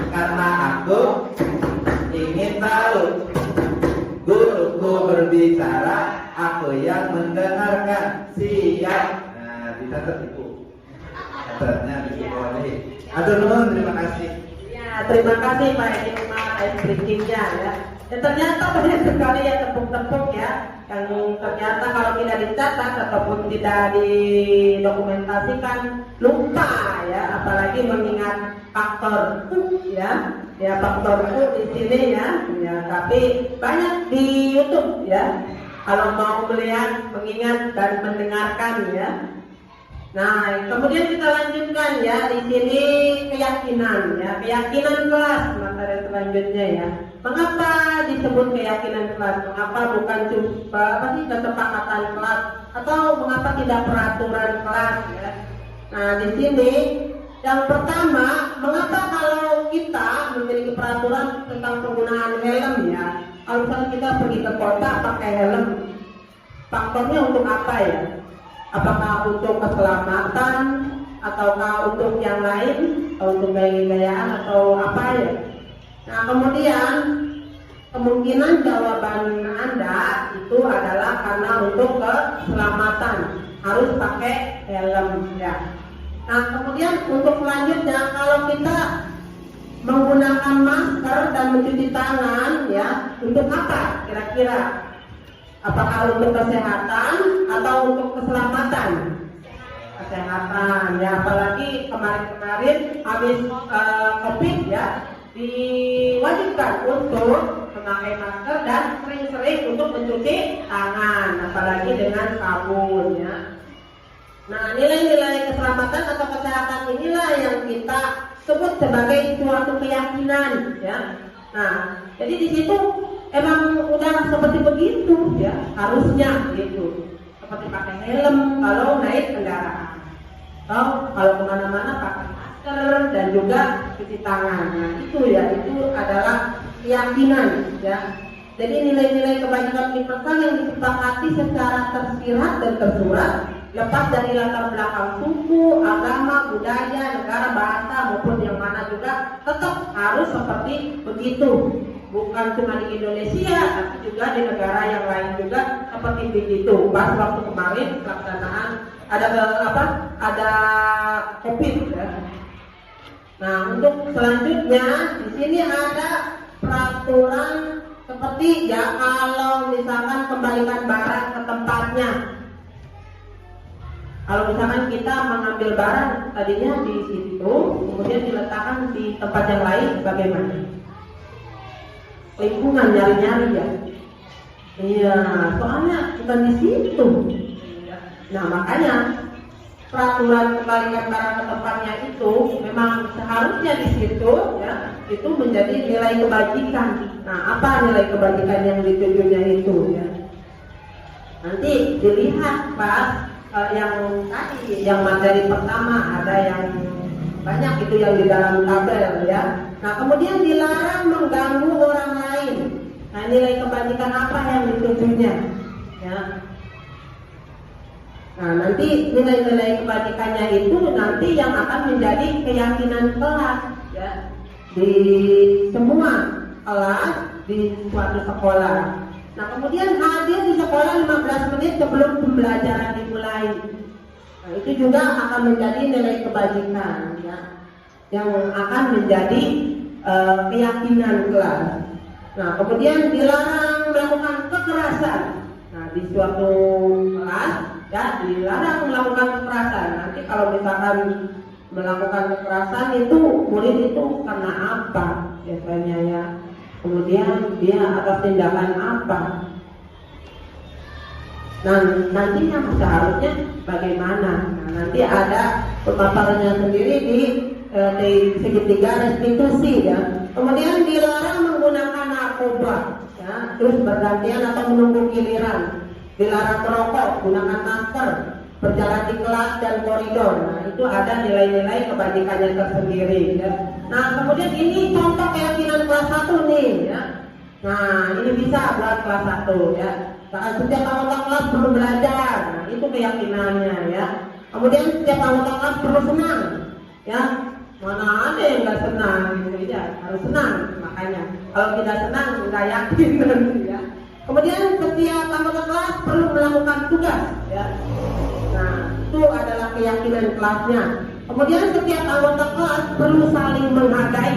karena aku ingin tahu. Guruku berbicara, aku yang mendengarkan. Siap? Nah, bisa tertipu. Catatnya di bawah ini. Atur nuhun, terima kasih. Ya, terima kasih Pak Edi explaining-nya ya. Dan ternyata banyak sekali ya tepuk-tepuk ya, yang ternyata kalau tidak dicatat ataupun tidak didokumentasikan lupa ya, apalagi mengingat faktor ya, faktor di sini ya, tapi banyak di YouTube ya. Kalau mau melihat, mengingat dan mendengarkan ya. Nah, kemudian kita lanjutkan ya di sini keyakinan ya, keyakinan kelas materi selanjutnya ya. Mengapa disebut keyakinan kelas? Mengapa bukan cuma kesepakatan kelas atau mengapa tidak peraturan kelas ya? Nah, di sini yang pertama, mengapa kalau kita memiliki peraturan tentang penggunaan helm ya? Kalau misalnya kita pergi ke kota pakai helm, faktornya untuk apa ya? Apakah untuk keselamatan ataukah untuk yang lain, atau untuk gaya-gayaan atau apa ya? Nah, kemudian kemungkinan jawaban Anda itu adalah karena untuk keselamatan harus pakai helm ya. Nah, kemudian untuk selanjutnya kalau kita menggunakan masker dan mencuci tangan ya, untuk apa kira-kira? Apakah untuk kesehatan atau untuk keselamatan? Kesehatan ya, apalagi kemarin-kemarin habis COVID ya, diwajibkan untuk memakai masker dan sering-sering untuk mencuci tangan, apalagi dengan sabun ya. Nah, nilai-nilai keselamatan atau kesehatan inilah yang kita sebut sebagai suatu keyakinan ya. Nah, jadi di situ emang udah seperti begitu ya, harusnya gitu. Seperti pakai helm kalau naik kendaraan, atau kalau kemana-mana pakai masker dan juga cuci tangan. Nah, itu ya, itu adalah keyakinan ya. Jadi nilai-nilai kebajikan universal yang disepakati secara tersirat dan tersurat, lepas dari latar belakang suku, agama, budaya, negara, bahasa maupun yang mana juga tetap harus seperti begitu. bukan cuma di Indonesia, tapi juga di negara yang lain juga seperti begitu. Pas waktu kemarin pelaksanaan ada COVID ya. Nah, untuk selanjutnya di sini ada peraturan seperti ya kalau misalkan kembalikan barang ke tempatnya. Kalau misalkan kita mengambil barang tadinya di situ, kemudian diletakkan di tempat yang lain, bagaimana? Lingkungan nyari-nyari ya. Iya, soalnya bukan di situ. Nah, makanya peraturan kembalikan barang ke tempatnya itu memang seharusnya di situ ya, itu menjadi nilai kebajikan. Nah, apa nilai kebajikan yang ditujunya itu ya? Nanti dilihat pas yang tadi, yang materi pertama ada yang banyak itu yang di dalam tabel ya. Nah, kemudian dilarang mengganggu orang lain. Nah, nilai kebajikan apa yang ditujunya ya? Nah, nanti nilai-nilai kebajikannya itu nanti yang akan menjadi keyakinan kelas ya, di semua kelas di suatu sekolah. Nah, kemudian hadir di sekolah 15 menit sebelum pembelajaran dimulai. Nah, itu juga akan menjadi nilai kebajikan ya, yang akan menjadi keyakinan kelas. Nah, kemudian dilarang melakukan kekerasan. Nah, di suatu kelas ya dilarang melakukan kekerasan. Nanti kalau misalkan melakukan kekerasan itu murid itu karena apa biasanya ya? Kemudian dia atas tindakan apa? Nah, nantinya seharusnya bagaimana? Nah, nanti ada pemaparannya sendiri di segitiga restitusi ya. Kemudian dilarang menggunakan narkoba ya, terus bergantian atau menunggu giliran. Dilarang merokok, gunakan masker, berjalan di kelas dan koridor. Nah, itu ada nilai-nilai kebajikannya tersendiri ya. Nah, kemudian ini contoh keyakinan kelas 1 nih ya. Nah, ini bisa buat kelas 1 ya. Saat setiap anggota kelas perlu belajar. Nah, itu keyakinannya ya. Kemudian setiap anggota kelas perlu senang ya. Mana ada yang nggak senang gitu ya, harus senang. Makanya kalau tidak senang nggak yakin ya. Kemudian setiap anggota kelas perlu melakukan tugas ya. Nah, itu adalah keyakinan kelasnya. Kemudian setiap anggota kelas perlu saling menghargai.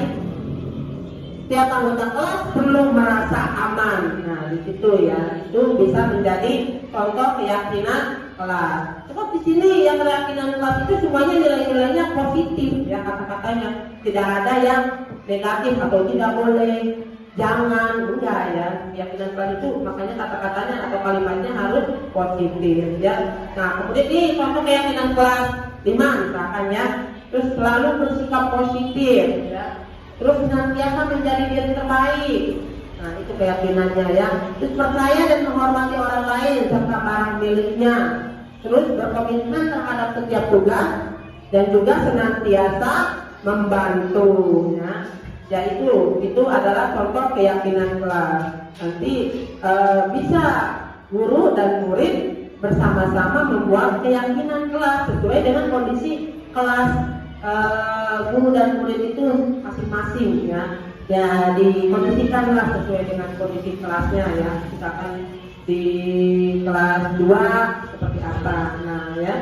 Setiap anggota kelas perlu merasa aman. Nah, di situ ya, itu bisa menjadi contoh keyakinan kelas. Sebab di sini yang keyakinan kelas itu semuanya nilai-nilainya positif ya, kata-katanya tidak ada yang negatif atau tidak boleh, jangan, enggak ya. Keyakinan kelas itu makanya kata-katanya atau kalimatnya harus positif ya. Nah, kemudian ini contoh keyakinan kelas 5 misalkan ya. Terus selalu bersikap positif ya. Terus senantiasa menjadi diri terbaik. Nah, itu keyakinannya ya. Terus percaya dan menghormati orang lain serta barang miliknya. Terus berkomitmen terhadap setiap tugas dan juga senantiasa membantu ya. Ya itu adalah contoh keyakinan kelas. Nanti bisa guru dan murid bersama-sama membuat keyakinan kelas sesuai dengan kondisi kelas guru dan murid itu masing-masing ya. Ya dikondisikanlah sesuai dengan kondisi kelasnya ya. Misalkan di kelas 2 seperti apa. Nah ya,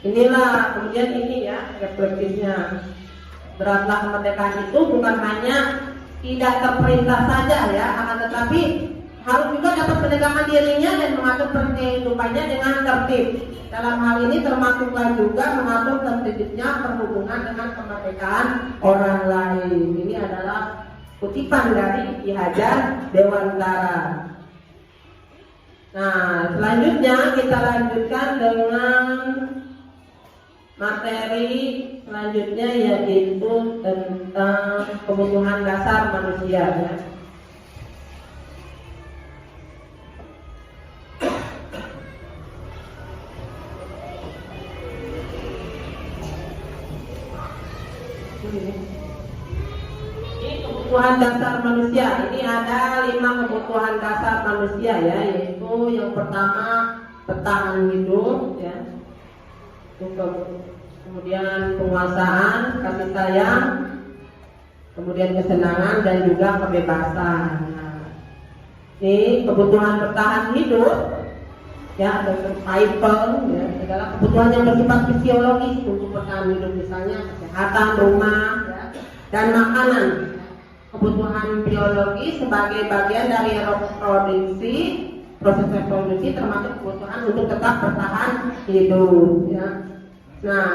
inilah kemudian ini ya refleksinya. Beratlah kemerdekaan itu bukan hanya tidak terperintah saja ya, akan tetapi harus juga dapat menegakkan dirinya dan mengatur kehidupannya dengan tertib. Dalam hal ini termasuklah juga mengatur tertibnya perhubungan dengan kemerdekaan orang lain. Ini adalah kutipan dari Ki Hajar Dewantara. Nah, selanjutnya kita lanjutkan dengan materi selanjutnya yaitu tentang kebutuhan dasar manusia ya. Ini kebutuhan dasar manusia. Ini ada 5 kebutuhan dasar manusia ya, yaitu yang pertama bertahan hidup ya. Kemudian penguasaan, kasih sayang, kemudian kesenangan dan juga kebebasan. Nah, Ini kebutuhan bertahan hidup, ya, ada survival, ya, adalah kebutuhan yang bersifat fisiologis untuk bertahan hidup, misalnya kesehatan, rumah, ya, dan makanan. Kebutuhan biologis sebagai bagian dari reproduksi, proses reproduksi termasuk kebutuhan untuk tetap bertahan hidup, ya. Nah,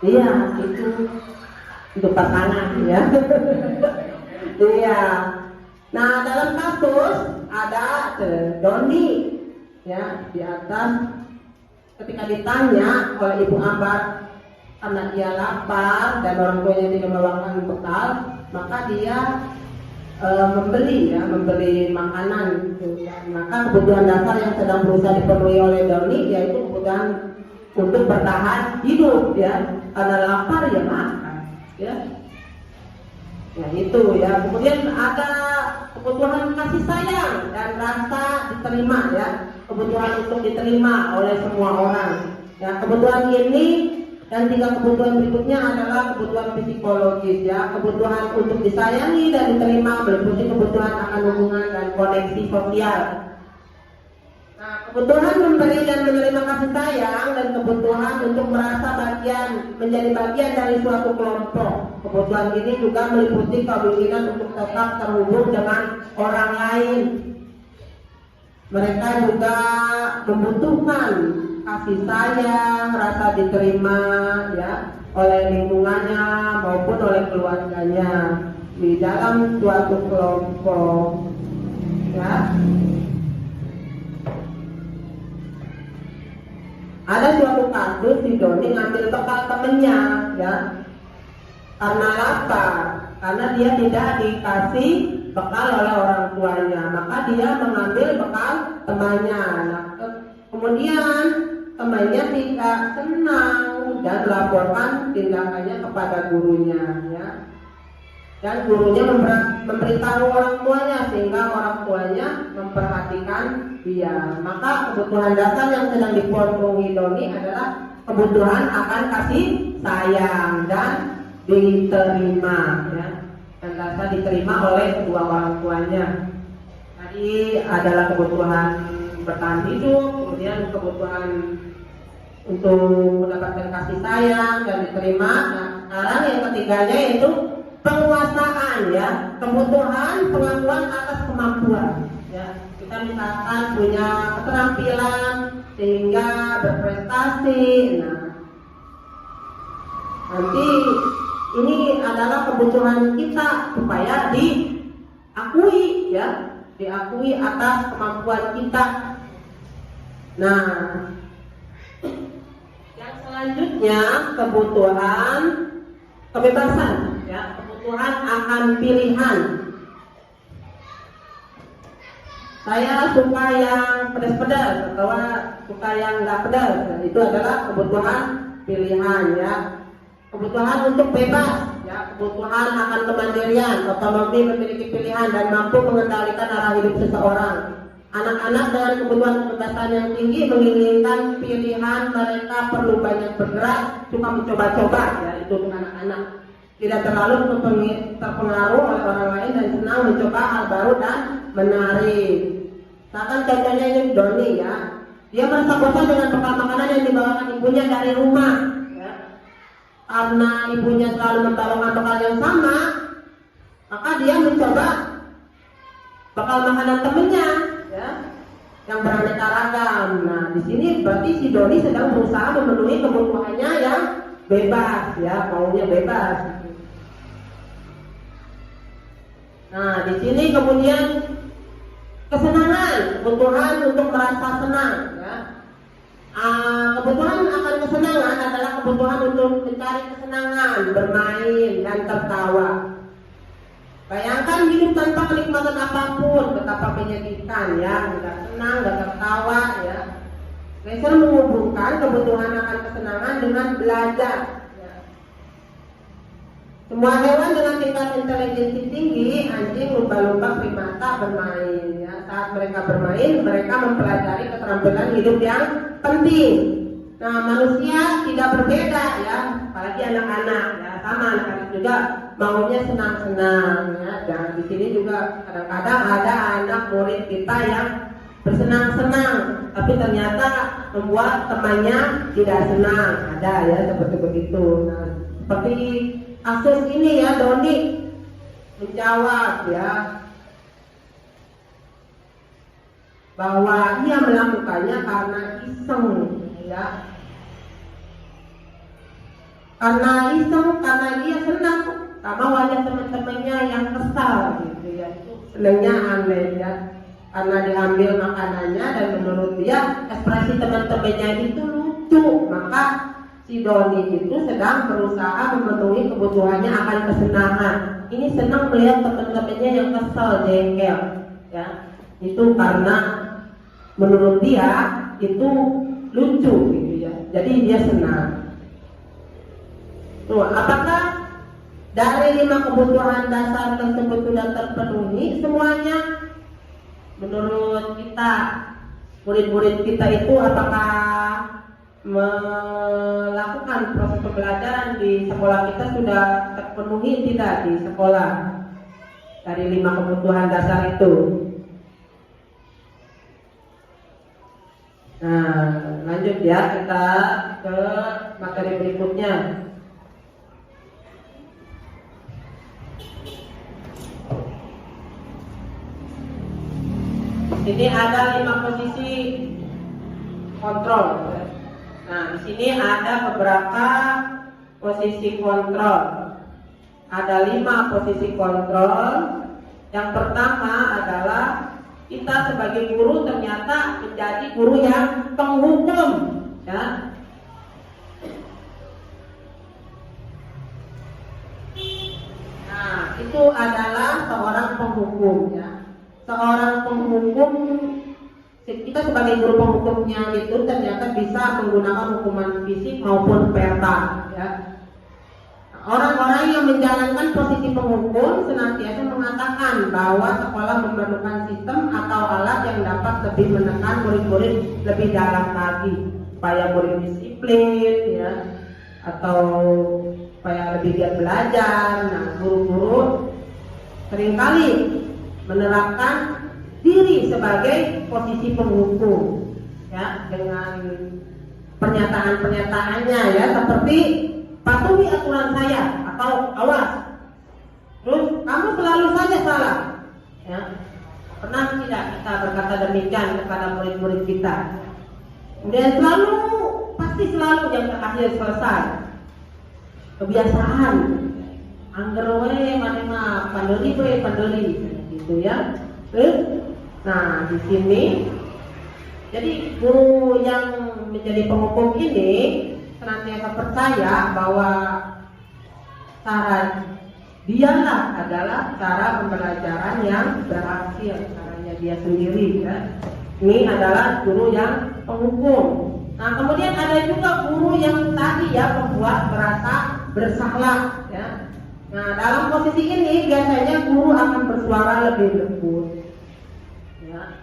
iya itu untuk pasangan, ya. Iya. Nah, dalam kasus ada Doni, ya, di atas ketika ditanya oleh Ibu Ambar karena dia lapar dan orang tuanya tidak membawakan bekal, maka dia membeli makanan gitu. Maka kebutuhan dasar yang sedang berusaha dipenuhi oleh Doni yaitu kebutuhan untuk bertahan hidup, ya, karena lapar ya makan, ya. Ya itu, ya. Kemudian ada kebutuhan kasih sayang dan rasa diterima, ya, kebutuhan untuk diterima oleh semua orang, ya. Kebutuhan ini dan 3 kebutuhan berikutnya adalah kebutuhan psikologis, ya. Kebutuhan untuk disayangi dan diterima meliputi kebutuhan akan hubungan dan koneksi sosial. Nah, kebutuhan memberi dan menerima kasih sayang dan kebutuhan untuk merasa menjadi bagian dari suatu kelompok. Kebutuhan ini juga meliputi keinginan untuk tetap terhubung dengan orang lain. Mereka juga membutuhkan kasih sayang, rasa diterima, ya, oleh lingkungannya maupun oleh keluarganya di dalam suatu kelompok, ya. Ada suatu kasus si Doni ngambil bekal temennya, ya, karena lapar, karena dia tidak dikasih bekal oleh orang tuanya, maka dia mengambil bekal temannya. Nah, kemudian temannya tidak senang dan laporkan tindakannya kepada gurunya, ya. Dan gurunya memberitahu orang tuanya sehingga orang tuanya memperhatikan dia. Maka kebutuhan dasar yang sedang dipenuhi Doni adalah kebutuhan akan kasih sayang dan diterima, ya, dan rasa diterima oleh kedua orang tuanya. Tadi adalah kebutuhan bertahan hidup, kemudian kebutuhan untuk mendapatkan kasih sayang dan diterima. Nah, sekarang yang ketiganya yaitu penguasaan, ya, kebutuhan pengakuan atas kemampuan, ya. Kita misalkan punya keterampilan sehingga berprestasi. Nah, nanti ini adalah kebutuhan kita supaya diakui, ya, diakui atas kemampuan kita. Nah, yang selanjutnya kebutuhan kebebasan, ya, kebutuhan akan pilihan. Saya suka yang pedas-pedas atau suka yang nggak pedas. Itu adalah kebutuhan pilihan, ya. Kebutuhan untuk bebas, ya, kebutuhan akan kemandirian, otonomi, memiliki pilihan dan mampu mengendalikan arah hidup seseorang. Anak-anak dengan kebutuhan kebebasan yang tinggi menginginkan pilihan, mereka perlu banyak bergerak, suka mencoba-coba, ya, itu untuk anak-anak. Tidak terlalu terpengaruh oleh orang lain dan senang mencoba hal baru dan menarik. Misalkan contohnya ini Doni, ya, dia merasa bosan dengan bekal makanan yang dibawakan ibunya dari rumah, ya. Karena ibunya selalu membawakan bekal yang sama, maka dia mencoba bekal makanan temennya, ya, yang beraneka ragam. Nah, di sini berarti si Doni sedang berusaha memenuhi kebutuhannya yang bebas, ya, maunya bebas. Nah, di sini kemudian kesenangan, kebutuhan untuk merasa senang, ya. Kebutuhan akan kesenangan adalah kebutuhan untuk mencari kesenangan, bermain dan tertawa. Bayangkan hidup tanpa kenikmatan apapun, betapa menyedihkan, ya, nggak senang, nggak tertawa, ya. Leser menghubungkan kebutuhan akan kesenangan dengan belajar. Semua hewan dengan tingkat intelijensi tinggi, anjing, lumba-lumba, primata bermain, ya. Saat mereka bermain, mereka mempelajari keterampilan hidup yang penting. Nah, manusia tidak berbeda, ya, apalagi anak-anak, ya. sama anak-anak juga maunya senang-senang ya. Dan di sini juga kadang-kadang ada anak murid kita yang bersenang-senang, tapi ternyata membuat temannya tidak senang. Ada ya seperti begitu. Nah, seperti kasus ini ya, Doni menjawab ya bahwa ia melakukannya karena iseng ya. Karena iseng, karena dia senang sama wajah teman-temannya yang kesal gitu ya. Senangnya aneh ya. Karena diambil makanannya dan menurut dia ekspresi teman-temannya itu lucu, maka si Doni itu sedang berusaha memenuhi kebutuhannya akan kesenangan. Ini senang melihat teman-temannya yang kesal, jengkel ya. Itu karena menurut dia itu lucu gitu ya. Jadi dia senang. Tuh, apakah dari 5 kebutuhan dasar tersebut sudah terpenuhi semuanya? Menurut kita, murid-murid kita itu apakah melakukan proses pembelajaran di sekolah kita sudah terpenuhi tidak di sekolah dari 5 kebutuhan dasar itu? Nah, lanjut ya, kita ke materi berikutnya. Ini ada 5 posisi kontrol. Nah, di sini ada beberapa posisi kontrol. Ada 5 posisi kontrol. Yang pertama adalah kita sebagai guru ternyata menjadi guru yang penghukum, ya. Nah, itu adalah seorang penghukum, ya. Seorang penghukum, kita sebagai guru penghukumnya itu ternyata bisa menggunakan hukuman fisik maupun verbal, ya. Orang-orang yang menjalankan posisi penghukum senantiasa mengatakan bahwa sekolah memerlukan sistem atau alat yang dapat lebih menekan murid-murid lebih dalam lagi, supaya murid disiplin, ya, atau supaya lebih giat belajar. Nah, guru-guru seringkali menerapkan diri sebagai posisi penghukum, ya, dengan pernyataan-pernyataannya, ya, seperti patuhi aturan saya atau awas. Terus kamu selalu saja salah. Ya. Pernah tidak kita berkata demikian kepada murid-murid kita? Kemudian pasti selalu yang terakhir selesai. Kebiasaan. Angger we manema pandeli gitu ya. Nah, di sini jadi guru yang menjadi penghukum ini senantiasa percaya bahwa cara dialah adalah cara pembelajaran yang berhasil, caranya dia sendiri, ya. Ini adalah guru yang penghukum. Nah, kemudian ada juga guru yang tadi, ya, membuat merasa bersalah, ya. Nah, dalam posisi ini biasanya guru akan bersuara lebih lembut, ya.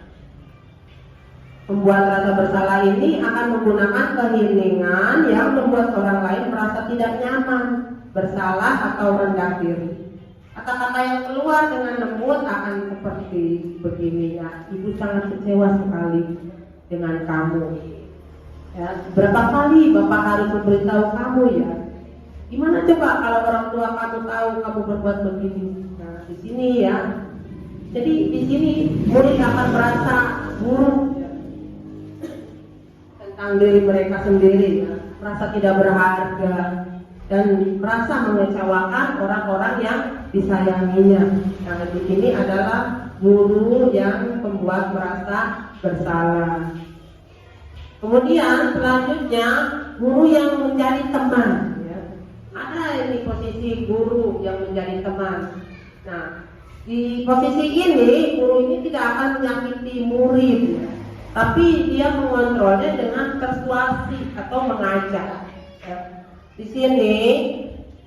Membuat rasa bersalah ini akan menggunakan keheningan yang membuat orang lain merasa tidak nyaman, bersalah atau rendah diri. Kata-kata yang keluar dengan lembut akan seperti begini, ya, ibu sangat kecewa sekali dengan kamu. Ya, berapa kali bapak harus memberitahu kamu, ya? Gimana coba kalau orang tua kamu tahu kamu berbuat begini? Nah, di sini, ya. Jadi di sini murid akan merasa buruk tentang diri mereka sendiri, ya, merasa tidak berharga dan merasa mengecewakan orang-orang yang disayanginya. Nah, di sini adalah guru yang membuat merasa bersalah. Kemudian selanjutnya guru yang menjadi teman, ya. Ada ini posisi guru yang menjadi teman. Nah, di posisi ini guru ini tidak akan menyakiti murid, ya, tapi dia mengontrolnya dengan persuasi atau mengajak, ya. Di sini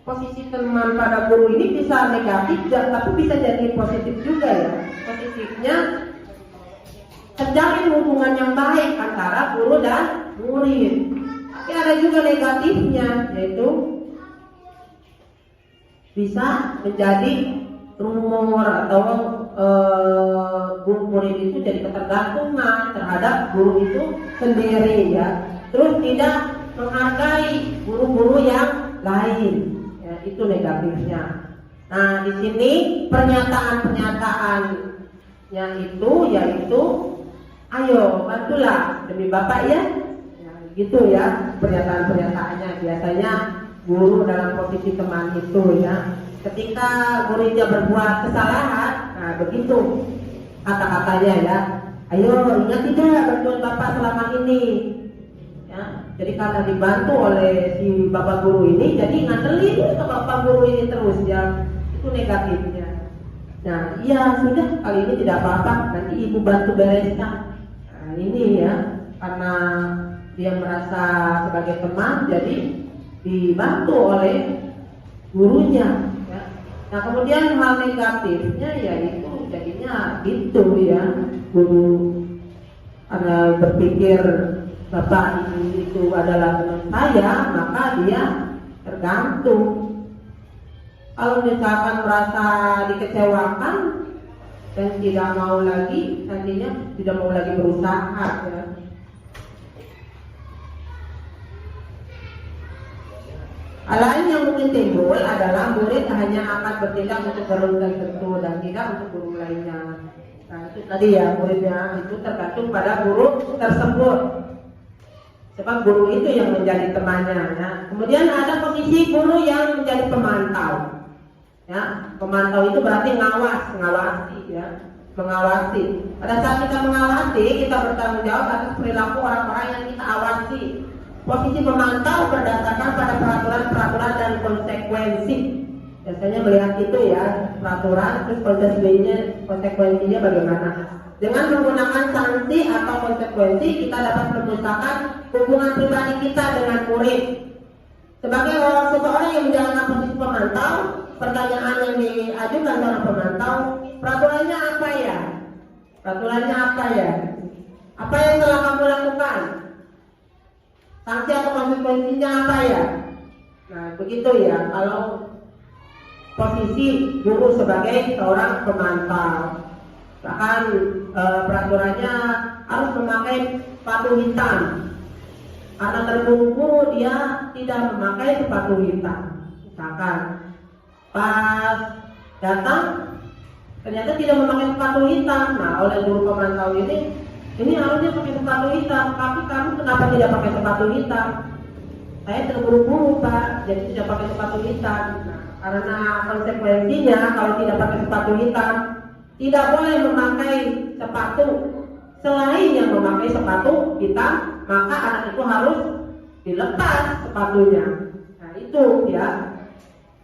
posisi teman pada guru ini bisa negatif, tapi bisa jadi positif juga, ya. Positifnya terjalin hubungan yang baik antara guru dan murid. Tapi ada juga negatifnya, yaitu bisa menjadi rumor atau guru murid itu jadi ketergantungan terhadap guru itu sendiri ya. Terus tidak menghargai guru-guru yang lain. Ya, itu negatifnya. Nah, di sini pernyataan-pernyataannya itu yaitu ayo bantulah demi Bapak ya. Ya gitu ya pernyataan-pernyataannya. Biasanya guru dalam posisi teman itu ya. Ketika muridnya berbuat kesalahan, nah begitu kata-katanya ya. Ayo ingat tidak bantuan Bapak selama ini. Ya, jadi karena dibantu oleh si Bapak guru ini, jadi ngandelin ke Bapak guru ini terus ya. Itu negatifnya. Nah, iya sudah kali ini tidak apa-apa, nanti ibu bantu bereskan. Nah, ini ya karena dia merasa sebagai teman, jadi dibantu oleh gurunya. Nah kemudian hal negatifnya yaitu jadinya itu ya, guru karena berpikir Bapak itu adalah teman saya, maka dia tergantung. Kalau misalkan merasa dikecewakan dan tidak mau lagi, nantinya tidak mau lagi berusaha ya. Hal lain yang mungkin timbul adalah murid hanya akan bertindak untuk guru tertentu dan tidak untuk guru lainnya. Nah itu tadi ya, muridnya itu tergantung pada guru tersebut. Sebab guru itu yang menjadi temannya. Ya. Kemudian ada posisi guru yang menjadi pemantau. Ya, pemantau itu berarti ngawasi ya, mengawasi. Pada saat kita mengawasi, kita bertanggung jawab atas perilaku orang-orang yang kita awasi. Posisi pemantau berdasarkan pada peraturan-peraturan dan konsekuensi. Biasanya melihat itu ya, peraturan terus konsekuensinya bagaimana. Dengan menggunakan sanksi atau konsekuensi, kita dapat memusnahkan hubungan pribadi kita dengan murid. Sebagai seseorang yang menjalankan posisi pemantau, pertanyaan yang diajukan seorang pemantau, peraturannya apa ya? Peraturannya apa ya? Apa yang telah kamu lakukan? Sanksi atau konsekuensinya apa ya? Nah begitu ya kalau posisi guru sebagai seorang pemantau. Bahkan peraturannya harus memakai sepatu hitam. Karena terburu-buru dia tidak memakai sepatu hitam. Misalkan pas datang ternyata tidak memakai sepatu hitam. Nah oleh guru pemantau ini harusnya pakai sepatu hitam, tapi kamu kenapa tidak pakai sepatu hitam? Saya terburu-buru Pak, jadi tidak pakai sepatu hitam. Nah, karena konsekuensinya kalau tidak pakai sepatu hitam, tidak boleh memakai sepatu selain yang memakai sepatu hitam, maka anak itu harus dilepas sepatunya. Nah itu ya,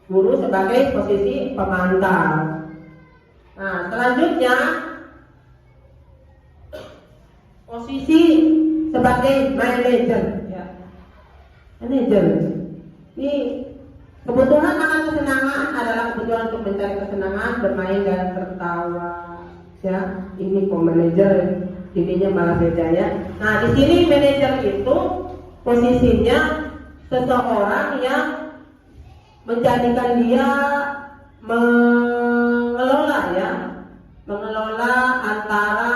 guru sebagai posisi pemantau. Nah selanjutnya posisi sebagai manajer ya. Manajer ini kebutuhan akan kesenangan adalah kebutuhan untuk mencari kesenangan, bermain dan tertawa ya. Ini manajer ininya malah beda ya. Nah di sini manajer itu posisinya seseorang yang menjadikan dia mengelola ya, mengelola antara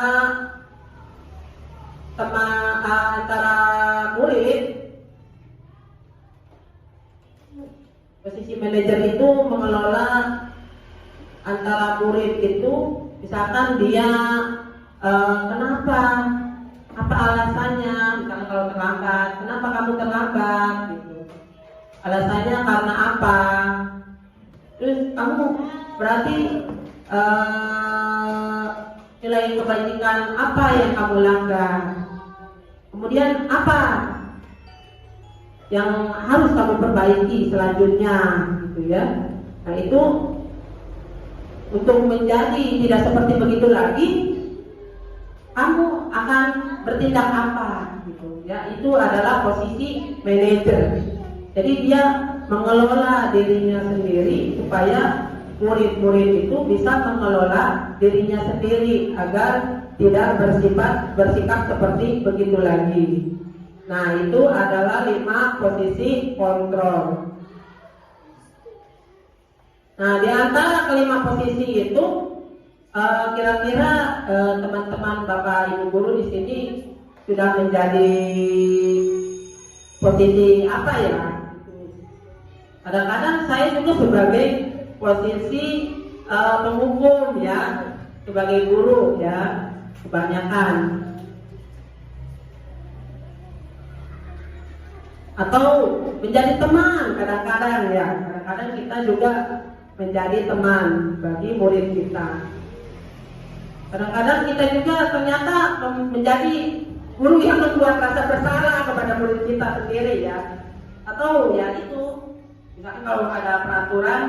murid. Posisi manajer itu mengelola antara murid itu, misalkan dia kenapa, apa alasannya, misalkan kalau terlambat, kenapa kamu terlambat gitu. Alasannya karena apa? Terus kamu berarti nilai kebajikan apa yang kamu langgar? Kemudian apa yang harus kamu perbaiki selanjutnya gitu ya. Nah itu untuk menjadi tidak seperti begitu lagi, kamu akan bertindak apa gitu ya. Itu adalah posisi manajer. Jadi dia mengelola dirinya sendiri supaya murid-murid itu bisa mengelola dirinya sendiri agar tidak bersikap seperti begitu lagi. Nah itu adalah 5 posisi kontrol. Nah, di antara kelima posisi itu kira-kira teman-teman Bapak Ibu guru di sini sudah menjadi posisi apa ya? Kadang-kadang saya juga sebagai posisi penghukum ya, sebagai guru ya, kebanyakan. Atau menjadi teman kadang-kadang ya, kadang-kadang kita juga menjadi teman bagi murid kita. Kadang-kadang kita juga ternyata menjadi guru yang membuat rasa bersalah kepada murid kita sendiri ya. Atau ya itu, misalkan kalau ada peraturan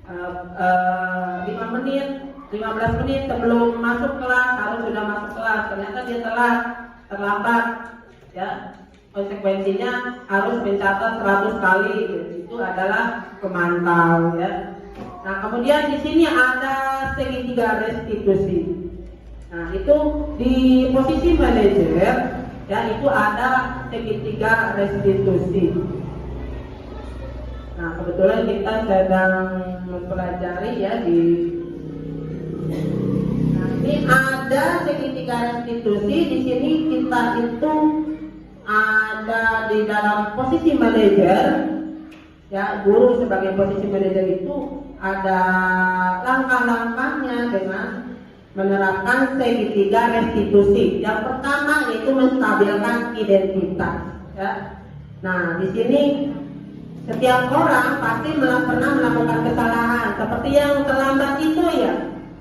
5 menit, 15 menit sebelum masuk kelas harus sudah masuk kelas, ternyata dia telat, terlambat ya. Konsekuensinya harus mencatat 100 kali, itu adalah pemantau ya. Nah, kemudian di sini ada segitiga restitusi. Nah, itu di posisi manajer ya, itu ada segitiga restitusi. Nah, kebetulan kita sedang mempelajari ya di. Nah, ini ada segitiga restitusi. Di sini kita itu ada di dalam posisi manajer ya, guru sebagai posisi manajer itu ada langkah-langkahnya dengan menerapkan segitiga restitusi. Yang pertama yaitu menstabilkan identitas ya. Nah, di sini setiap orang pasti pernah melakukan kesalahan, seperti yang terlambat itu ya.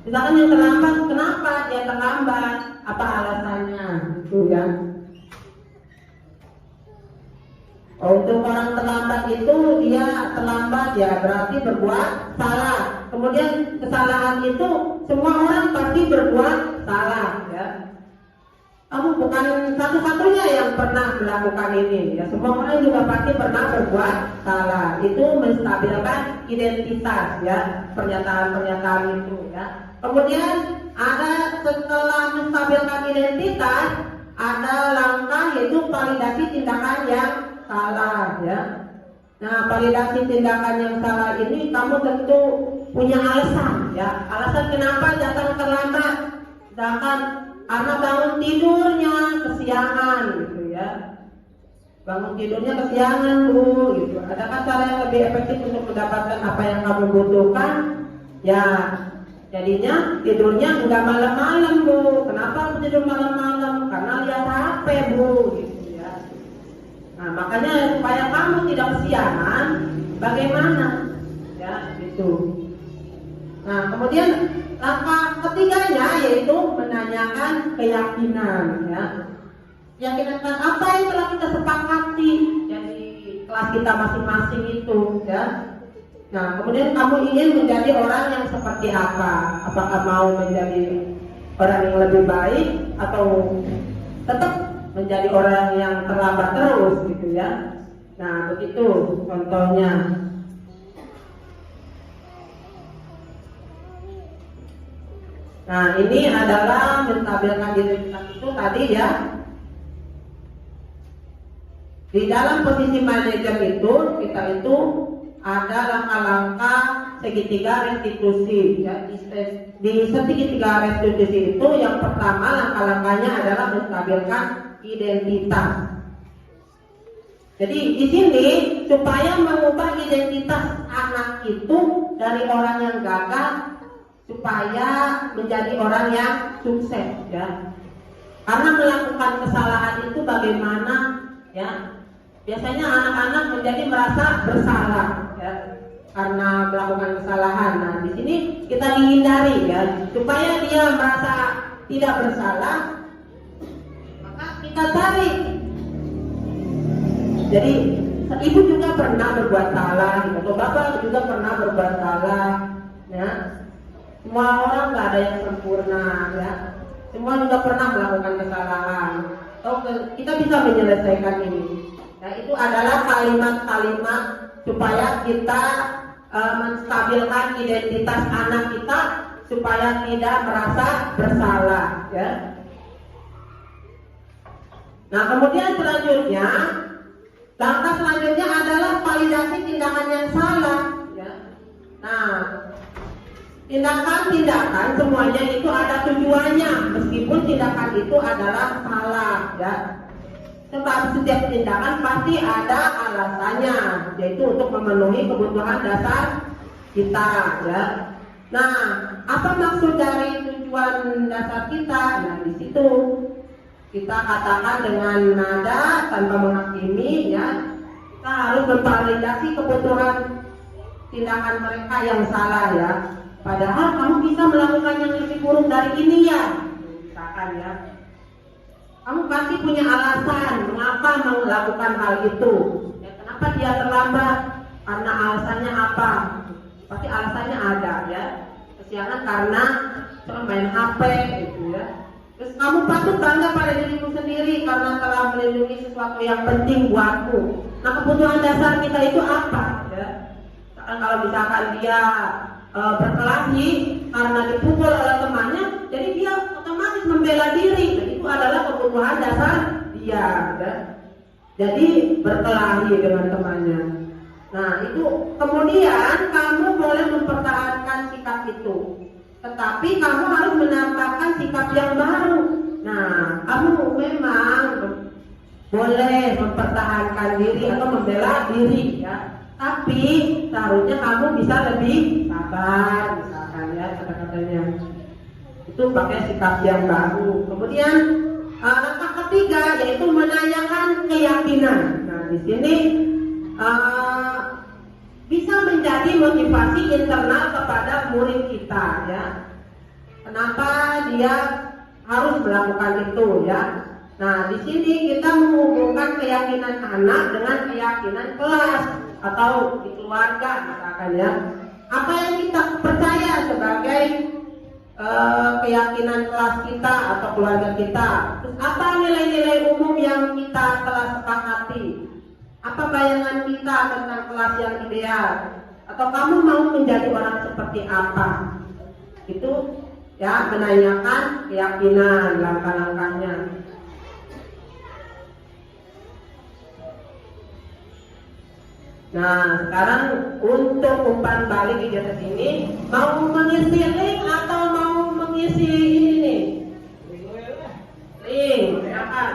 Misalkan yang terlambat, kenapa dia terlambat, apa alasannya itu ya. Untuk orang terlambat itu dia terlambat ya berarti berbuat salah. Kemudian kesalahan itu semua orang pasti berbuat salah ya. Kamu bukan satu-satunya yang pernah melakukan ini ya. Semua orang juga pasti pernah berbuat salah. Itu menstabilkan identitas ya, pernyataan-pernyataan itu ya. Kemudian ada setelah menstabilkan identitas ada langkah yaitu validasi tindakan yang salah ya. Nah, validasi tindakan yang salah ini kamu tentu punya alasan ya. Alasan kenapa datang terlambat. Sedangkan karena bangun tidurnya kesiangan gitu ya. Bangun tidurnya kesiangan Bu gitu. Adakah cara yang lebih efektif untuk mendapatkan apa yang kamu butuhkan? Ya, jadinya tidurnya enggak malam-malam Bu. Kenapa aku tidur malam-malam? Karena lihat HP Bu gitu. Nah, makanya supaya kamu tidak kesiangan, bagaimana? Ya, gitu. Nah, kemudian langkah ketiganya yaitu menanyakan keyakinan, ya. Keyakinan apa yang telah kita sepakati ya, di kelas kita masing-masing itu, ya. Nah, kemudian kamu ingin menjadi orang yang seperti apa? Apakah mau menjadi orang yang lebih baik atau tetap menjadi orang yang terlambat terus gitu ya. Nah, begitu contohnya. Nah, ini adalah menstabilkan identitas itu tadi ya. Di dalam posisi manajer itu kita itu ada langkah-langkah segitiga restitusi ya. Di segitiga restitusi itu yang pertama langkah-langkahnya adalah menstabilkan identitas. Jadi di sini supaya mengubah identitas anak itu dari orang yang gagal supaya menjadi orang yang sukses ya. Karena melakukan kesalahan itu bagaimana ya? Biasanya anak-anak menjadi merasa bersalah ya karena melakukan kesalahan. Nah, di sini kita dihindari ya supaya dia merasa tidak bersalah. Kita cari. Jadi ibu juga pernah berbuat salah, atau bapak juga pernah berbuat salah, ya. Semua orang nggak ada yang sempurna, ya. Semua juga pernah melakukan kesalahan. Kita bisa menyelesaikan ini. Ya, itu adalah kalimat-kalimat supaya kita menstabilkan identitas anak kita supaya tidak merasa bersalah, ya. Nah, kemudian selanjutnya, langkah selanjutnya adalah validasi tindakan yang salah. Ya. Nah, tindakan-tindakan semuanya itu ada tujuannya, meskipun tindakan itu adalah salah, ya. Sebab setiap tindakan pasti ada alasannya, yaitu untuk memenuhi kebutuhan dasar kita, ya. Nah, apa maksud dari tujuan dasar kita? Nah, di situ kita katakan dengan nada tanpa menghakimi, ya. Kita harus memvalidasi kebutuhan tindakan mereka yang salah, ya. Padahal kamu bisa melakukan yang lebih buruk dari ini, ya. Misalkan, ya. Kamu pasti punya alasan mengapa melakukan hal itu. Ya, kenapa dia terlambat? Karena alasannya apa? Pasti alasannya ada, ya. Kesiangan karena main HP, gitu, ya. Terus kamu patut bangga pada dirimu sendiri karena telah melindungi sesuatu yang penting buatmu. Nah, kebutuhan dasar kita itu apa, ya? Kalau misalkan dia berkelahi karena dipukul oleh temannya, jadi dia otomatis membela diri. Dan itu adalah kebutuhan dasar dia, ya. Jadi berkelahi dengan temannya. Nah, itu kemudian kamu boleh mempertahankan sikap itu, tetapi kamu harus menampakkan sikap yang baru. Nah, kamu memang boleh mempertahankan diri atau membela diri, ya. Tapi seharusnya kamu bisa lebih sabar, misalkan, ya, kata-katanya. Itu pakai sikap yang baru. Kemudian langkah ketiga yaitu menanyakan keyakinan. Nah, di sini bisa menjadi motivasi internal kepada murid kita, ya. Kenapa dia harus melakukan itu, ya? Nah, di sini kita menghubungkan keyakinan anak dengan keyakinan kelas atau di keluarga, misalkan, ya. Apa yang kita percaya sebagai keyakinan kelas kita atau keluarga kita. Terus apa nilai-nilai umum yang kita telah sepakati? Apa bayangan kita tentang kelas yang ideal? Atau kamu mau menjadi orang seperti apa? Itu, ya, menanyakan keyakinan, langkah-langkahnya. Nah, sekarang untuk umpan balik di atas ini, mau mengisi link atau mau mengisi ini nih? Link, ya kan?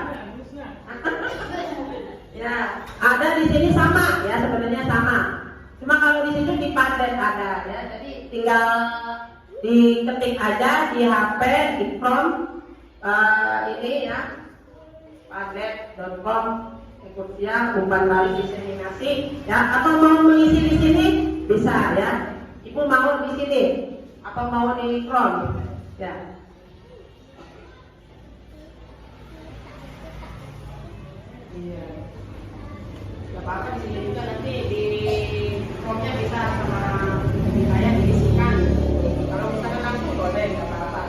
Ya, ada di sini sama, ya, sebenarnya sama. Cuma kalau di situ di Padlet ada, ya. Jadi tinggal diketik aja di HP, di Chrome ini, ya, padlet.com. Kursia umpan balik diseminasi, ya, atau mau mengisi di sini bisa, ya. Ibu mau di sini apa mau di Chrome, ya. Iya. Gak apa-apa, di sini juga nanti di Chrome-nya bisa sama saya diisikan. Kalau misalkan langsung boleh, gak apa-apa.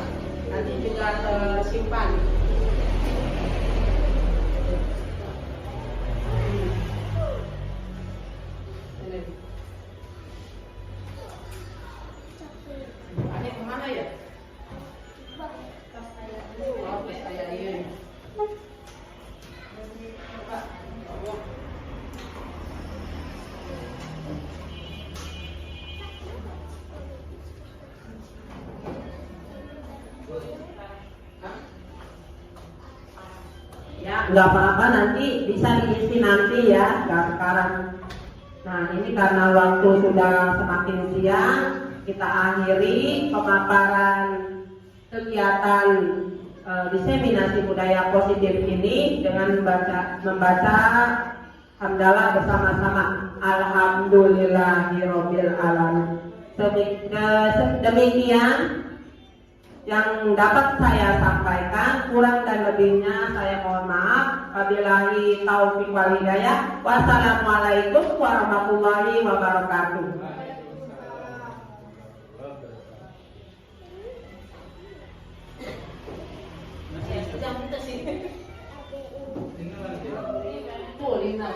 Nanti juga tersimpan. Nggak apa-apa, nanti bisa diisi nanti, ya, nggak sekarang. Nah, ini karena waktu sudah semakin siang, kita akhiri pemaparan kegiatan diseminasi budaya positif ini dengan membaca hamdalah bersama-sama. Alhamdulillahirabbil alamin. Demikian yang dapat saya sampaikan, kurang dan lebihnya saya mohon maaf. Wabillahi taufiq wal hidayah. Wassalamualaikum warahmatullahi wabarakatuh. Tuh, Lina.